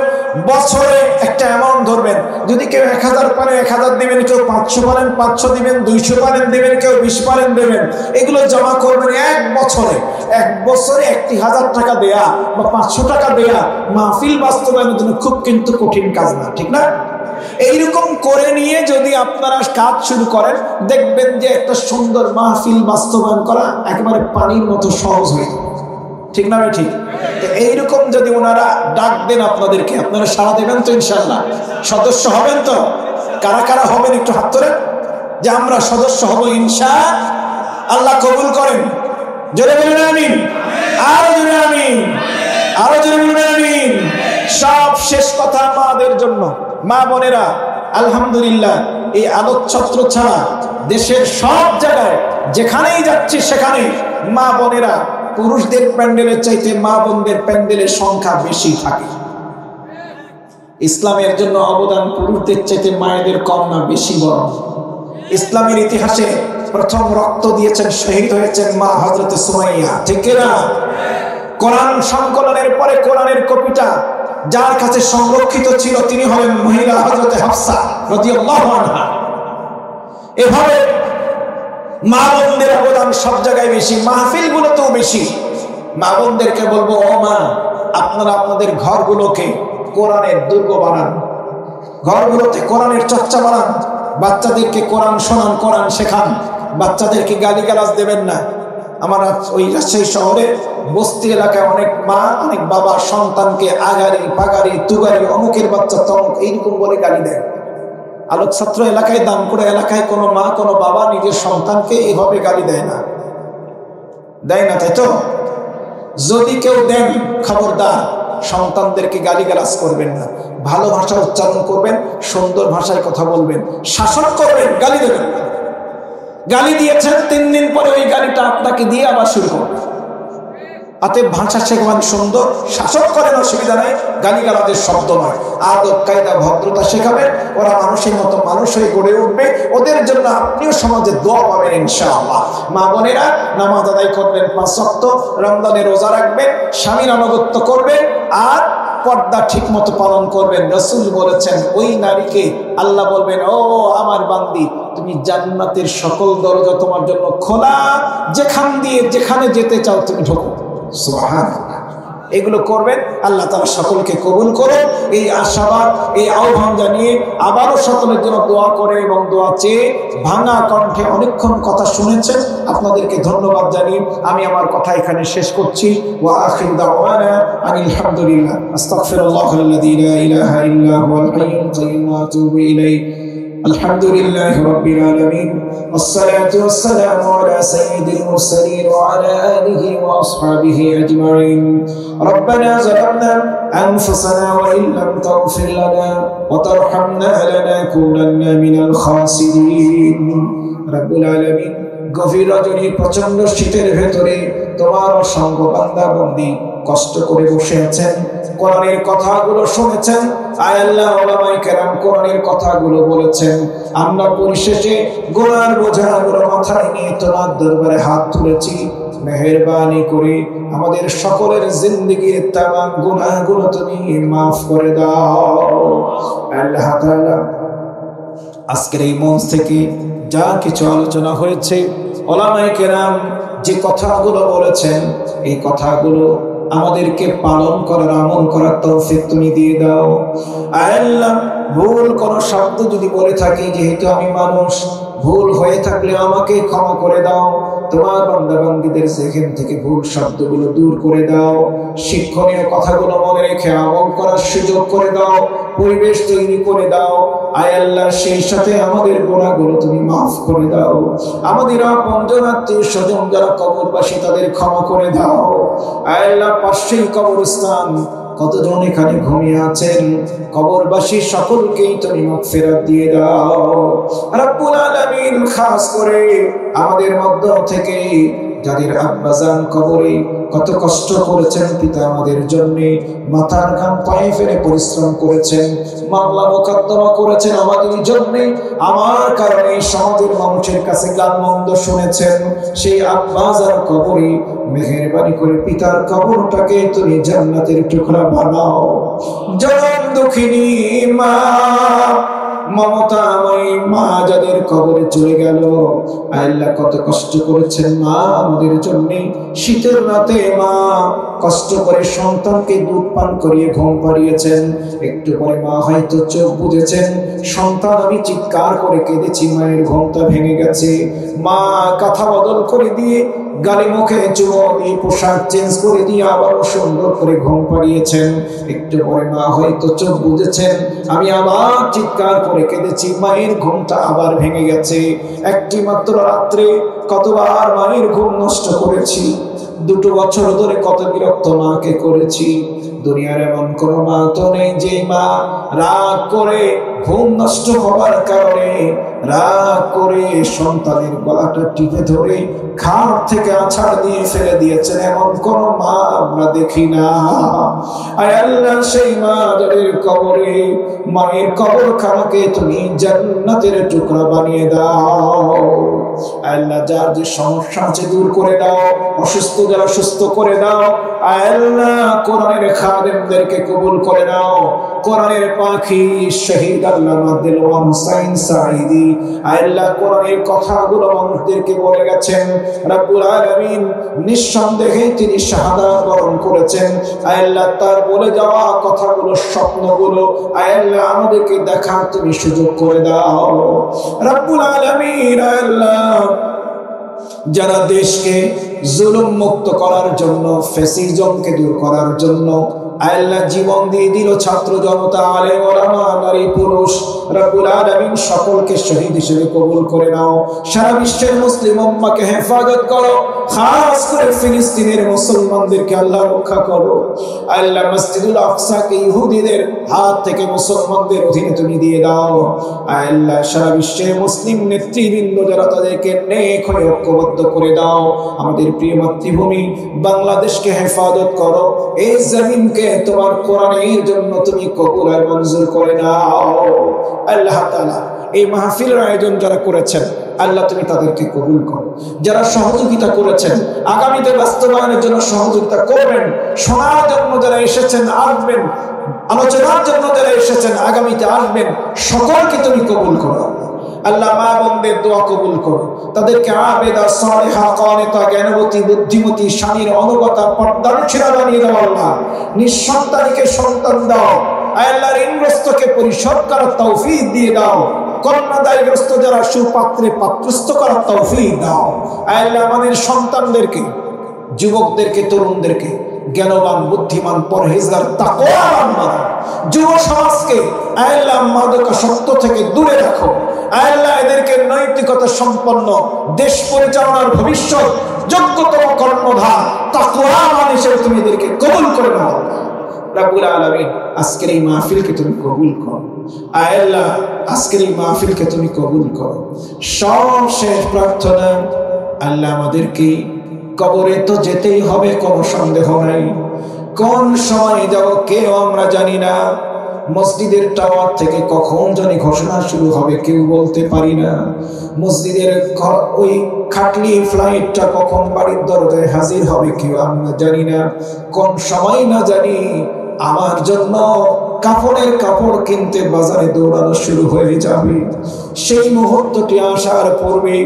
বছরে একটা অ্যামাউন্ট ধরবেন। যদি কেউ 1000 পারে 1000 দিবেন, কেউ 500 পারেন 500 দিবেন, 200 পারেন দিবেন, কেউ 20 পারেন দেবেন। এগুলো জমা করবেন এক বছরে। এক বছরে 1000 টাকা দেয়া বা 500 টাকা দেয়া মাহফিল বাস্তবায়নের জন্য খুব কিন্তু কঠিন কাজ না, ঠিক না? এইরকম করে নিয়ে যদি আপনারা কাজ শুরু করেন, দেখবেন যে একটা সুন্দর মাহফিল বাস্তবায়ন করা একেবারে পানির মতো সহজ হয়ে যাবে, ঠিক না? ঠিক। তো এইরকম যদি ওনারা ডাক দেন আপনাদেরকে, আপনারা সাড়া দেবেন তো ইনশাল্লাহ? সদস্য হবেন তো? কারা কারা হবেন একটু হাত তোলেন যে আমরা সদস্য হব ইনশাআল্লাহ। কবুল করেন। জোরে বলেন আমিন, আরো জোরে আমিন, আরো জোরে বলেন আমিন। সব শেষ কথা মাদের জন্য, মা বোনেরা, আলহামদুলিল্লাহ এই আলোকছত্র ছাড়া দেশের সব জায়গায় যেখানেই যাচ্ছি সেখানে মা বোনেরা পুরুষদের প্যান্ডেলের চাইতে মা বোনদের প্যান্ডেলের সংখ্যা বেশি থাকে। ইসলামের জন্য অবদান পুরুষদের চাইতে মায়েদের কম না, বেশি বড়। ইসলামের ইতিহাসে প্রথম রক্ত দিয়েছেন, শহীদ হয়েছেন মা হযরতে সুমাইয়া, ঠিক না? কোরআন সংকলনের পরে কোরআনের কপিটা যার কাছে সংরক্ষিত ছিল তিনি হলেন মহিলা হযরতে হাফসা রাদিয়াল্লাহু আনহা। এভাবে মা বোনদের অবদান সব জায়গায় বেশি, মাহফিল গুলোতেও বেশি। মা বোনদেরকে বলবো, ও মা, আপনারা আপনাদের ঘরগুলোকে কোরআনের দুর্গ বানান, ঘরগুলোতে কোরআনের চর্চা বানান, বাচ্চাদেরকে কোরআন শোনান, কোরআন শেখান, বাচ্চাদেরকে গালিগালাজ দেবেন না। আমার ওই রাজশাহী শহরে বস্তি এলাকায় অনেক মা অনেক বাবা সন্তানকে আগারি পাগারি তুগারি অমুকের বাচ্চা তমুক এইরকম বলে গালি দেয়। আলোকছত্র এলাকায়, দামকুড়া এলাকায় কোনো মা কোনো বাবা নিজের সন্তানকে এভাবে গালি দেয় না, দেয় না, তাই তো? যদি কেউ দেন, খবরদার, সন্তানদেরকে গালিগালাজ করবেন না, ভালো ভাষা উচ্চারণ করবেন, সুন্দর ভাষায় কথা বলবেন, শাসন করবেন, গালি দেবেন না। গালি দিয়েছেন 3 দিন পরে ওই গালিটা আপনাকে দিয়ে আবার শুরু করবে। অতএব ভাষা শেখান সুন্দর, শাসন করেন, অসুবিধা নাই, গালিগালাজের শব্দ নয়, আদব কায়দা ভদ্রতা শেখাবেন। ওরা মানুষের মতো মানুষ হয়ে গড়ে উঠবে, ওদের জন্য আপনিও সমাজে দোয়া পাবেন ইনশাআল্লাহ। মা বোনেরা নামাজ আদায় করবেন 5 ওয়াক্ত, রমজানে রোজা রাখবেন, স্বামীর আনুগত্য করবেন, আর পর্দা ঠিক মতো পালন করবেন। রাসূল বলেছেন ওই নারীকে আল্লাহ বলবেন, ও আমার বান্দি, তুমি জান্নাতের সকল দরজা তোমার জন্য খোলা, যেখানে যেতে চাও তুমি ঢোকো। সুবহানাল্লাহ। এগুলো করবেন, আল্লাহ তাআলা সকলকে কবুল করুন। এই আশাবাদ, এই আহ্বান জানিয়ে আবারও সকলের জন্য দোয়া করে এবং দোয়া চেয়ে ভাঙা কণ্ঠে অনেকক্ষণ কথা শুনেছেন, আপনাদেরকে ধন্যবাদ জানিয়ে আমি আমার কথা এখানে শেষ করছি। ওয়া আখিরু দাওয়ানা আনিল হামদুলিল্লাহ, আস্তাগফিরুল্লাহাল্লাযী লা ইলাহা ইল্লা হুয়াল হাইয়ুল কাইয়্যুম ওয়া আতুবু ইলাইহি। আলহামদুলিল্লাহি রাব্বিল আলামিন, ওয়াসসালাতু ওয়াসসালামু আলা সাইয়্যিদিল মুরসালিন ওয়া আলা আলিহি ওয়া আসহাবিহি আজমাইন। রব্বানা যালামনা আনফুসানা ওয়া ইল্লাম তাগফির লানা ওয়া তারহামনা লানাকুনান্না মিনাল খাসিরিন। রব্বুল আলামিন, গভীর রজনীর প্রচন্ড শীতের ভেতরে তোমার অসংখ্য বান্দা বান্দি কষ্ট করে বসে আছেন, কোরআনের কথাগুলো শুনেছেন। আয় আল্লাহ, উলামায়ে কেরাম কোরআনের কথাগুলো বলেছেন, আমরা পরিশেষে গুনার বোঝাগুলো মাথায় নিয়ে তোমার দরবারে হাত তুলেছি। মেহেরবানি করে আমাদের সকলের জিন্দেগীর তামাম গুনাহগুলো তুমি মাফ করে দাও। আল্লাহ তাআলা, আজকের এই মঞ্চ থেকে যা কিছু আলোচনা হয়েছে, উলামায়ে কেরাম যে কথাগুলো বলেছেন, এই কথাগুলো আমাদেরকে পালন করার, আমল করার তৌফিক তুমি দিয়ে দাও। আল্লাহ, ভুল কোন শব্দ যদি বলে থাকি, যেহেতু আমি মানুষ, ভুল হয়ে থাকলে আমাকে ক্ষমা করে দাও। তোমার বান্দা বান্দীদের যেখান থেকে ভুল শব্দগুলো দূর করে দাও, শিক্ষণীয় কথাগুলো মনে রেখে আমল করার সুযোগ করে দাও, পরিবেশ তৈরি করে দাও। আয় আল্লাহ, সেই সাথে আমাদের গুনাহগুলো তুমি মাফ করে দাও। আমাদের আপনজন, আত্মীয় স্বজন যারা কবরবাসী, তাদের ক্ষমা করে দাও। আয় আল্লাহ, পাশেই কবরস্থান, কতজন এখানে ঘুমিয়ে আছেন, কবরবাসী সকলকেই তুমি মাগফিরাত দিয়ে দাও। রব্বুল আলামিন, খাস করে আমাদের মধ্য থেকে যাদের আব্বাজান কবরে কত কষ্ট করেছেন, পিতা আমাদের জন্য মাথার ঘাম পায়ে ফেলে পরিশ্রম করেছেন, মামলা মোকদ্দমা করেছেন আমাদের জন্য, আমার কারণে সমাজের মানুষের কাছে গালমন্দ শুনেছেন, সেই আব্বাজান কবরে মেহেরবানি করে পিতার কবরটাকে তুমি জান্নাতের টুকরা বানাও। জনম দুঃখিনী মা, মমতাময়ী মা যাদের কবরে চলে গেল, আল্লাহ কত কষ্ট করেছেন মা আমাদের জন্য। শীতের রাতে মা কষ্ট করে সন্তানকে দুধ পান করিয়ে ঘুম পাড়িয়েছেন, একটু পরে মা হয়তো চোখ বুঝেছেন, সন্তান আমি চিৎকার করে কেঁদেছি, মায়ের ঘুমটা ভেঙে গেছে। মা কাঁথা বদল করে দিয়ে, গালে মুখে চুমো দিয়ে, পোশাক চেঞ্জ করে দিয়ে আবারও সুন্দর করে ঘুম পাড়িয়েছেন। একটু পরে মা হয়তো চোখ বুঝেছেন, আমি আবার চিৎকার করে কেঁদেছি, মায়ের ঘুমটা আবার ভেঙে গেছে। একটি মাত্র রাত্রে কতবার মায়ের ঘুম নষ্ট করেছি, 2 বছর ধরে কত বিরক্ত মাকে করেছি। দুনিয়ার এমন কোন মা তো নেই যে মা রাগ করে, ঘুম নষ্ট হওয়ার কারণে রাগ করে সন্তানের গলাটা টিপে ধরে খাট থেকে আছাড় দিয়ে ফেলে দিয়েছেন, এমন কোন মা আমরা দেখি না। আয় আল্লাহ, সেই মা যাদের কবরে, মায়ের কবরখানাকে তুমি জান্নাতের টুকরা বানিয়ে দাও। আল্লাহ, যার যে সমস্যা আছে দূর করে দাও, অসুস্থ যারা সুস্থ করে দাও। আল্লাহ, কোরআনের খাদেমদেরকে কবুল করে নাও। কোরআনের পাখি শহীদ আল্লামা দেলওয়ার হোসেন সাঈদী, আল্লাহ কোরআনের কথাগুলো মানুষদেরকে বলে গেছেন। রব্বুল আলামিন, নিঃসন্দেহে তিনি শাহাদাত বরণ করেছেন। আল্লাহ, তার বলে যাওয়া কথাগুলো, স্বপ্নগুলো আল্লাহ আমাদেরকে দেখার তুমি সুযোগ করে দাও। রব্বুল আলামিন, আল্লাহ যারা দেশকে জুলুম মুক্ত করার জন্য, ফ্যাসিজমকে দূর করার জন্য আল্লাহ জীবন দিয়ে দিল, ছাত্র জনতা, আলেম ওলামা, নারী পুরুষ, রব্বুল আলামিন সকলকে শহীদ হিসেবে কবুল করে নাও। সারা বিশ্বের মুসলিম উম্মাহকে হেফাজত করো, খাস করে ফিলিস্তিনের মুসলমানদেরকে আল্লাহ রক্ষা করো। আল্লাহ মসজিদুল আকসাকে ইহুদিদের হাত থেকে মুসলমানদের অধীনে তুমি দিয়ে দাও। আল্লাহ সারা বিশ্বের মুসলিম নেতৃবৃন্দ যারা, তাদেরকে নেক হয়ে ঐক্যবদ্ধ করে দাও। আমাদের প্রিয় মাতৃভূমি বাংলাদেশকে হেফাজত করো, এই জমিনকে তোমার কোরআনের জন্য তুমি কবুল আর মঞ্জুর করে নাও। আল্লাহ তাআলা, এই মাহফিলের আয়োজন যারা করেছেন আল্লাহ তুমি তাদেরকে কবুল করো। যারা সহযোগিতা করেছেন, আগামীতে বাস্তবায়নের জন্য সহযোগিতা করবেন, শোনার জন্য যারা এসেছেন, আসবেন, আলোচনার জন্য যারা এসেছেন, আগামীতে আসবেন, সকলকে তুমি কবুল করো। আল্লাহ মা বোনদের দোয়া কবুল করো, তাদেরকে আবেদা সালেহা কানিতা জ্ঞানবতী বুদ্ধিমতী স্বামীর অনুগতা পর্দানুশীলা বানিয়ে দাও। আল্লাহ নিঃসন্তানকে সন্তান দাও, আল্লাহ ঋণগ্রস্তকে পরিশোধ করার তৌফিক দিয়ে দাও, কন্যাদায়গ্রস্ত যারা সুপাত্রে পাত্রস্থ করার তৌফিক দাও। আল্লাহ আমাদের সন্তানদেরকে, যুবকদেরকে, তরুণদেরকে জ্ঞানবান, বুদ্ধিমান, পরহেজগার, তাকওয়াবান বানাও। যুব সমাজকে আল্লাহ মাদকাসক্ত থেকে দূরে রাখো। আল্লাহ এদেরকে নৈতিকতা সম্পন্ন দেশ পরিচালনার ভবিষ্যৎ যোগ্যতম কর্ণধার তাকওয়াবান হিসেবে তুমি এদেরকে কবুল করে নাও। রব্বুল আলামিন আজকের এই মাহফিলকে তুমি কবুল করো। আল্লাহ আজকের এই মাহফিলকে তুমি কবুল করো। সবশেষ প্রার্থনা, আল্লাহ আমাদেরকে কবরে তো যেতেই হবে, কোনো সন্দেহ নাই। কোন সময় যাব কেউ আমরা জানি না। মসজিদের টাওয়ার থেকে কখন জানি ঘোষণা শুরু হবে কেউ বলতে পারি না। মসজিদের ওই খাটলি ফ্লাইটটা কখন বাড়ির দরজায় হাজির হবে কেউ আমরা জানি না। কোন সময় না জানি আমার জন্য কাপড়ের কাপড় কিনতে বাজারে দৌড়ানো শুরু হয়ে যাবে। সেই মুহূর্তটি আসার পূর্বে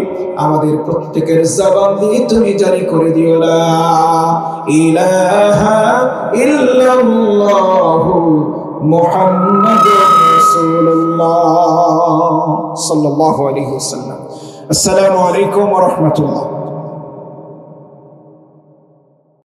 আমাদের প্রত্যেকের জবান দিয়ে তুমি জারি করে দিও লা ইলাহা ইল্লাল্লাহু মুহাম্মাদুর রাসূলুল্লাহ সাল্লাল্লাহু আলাইহি ওয়াসাল্লাম। আসসালামু আলাইকুম ওয়া রাহমাতুল্লাহ।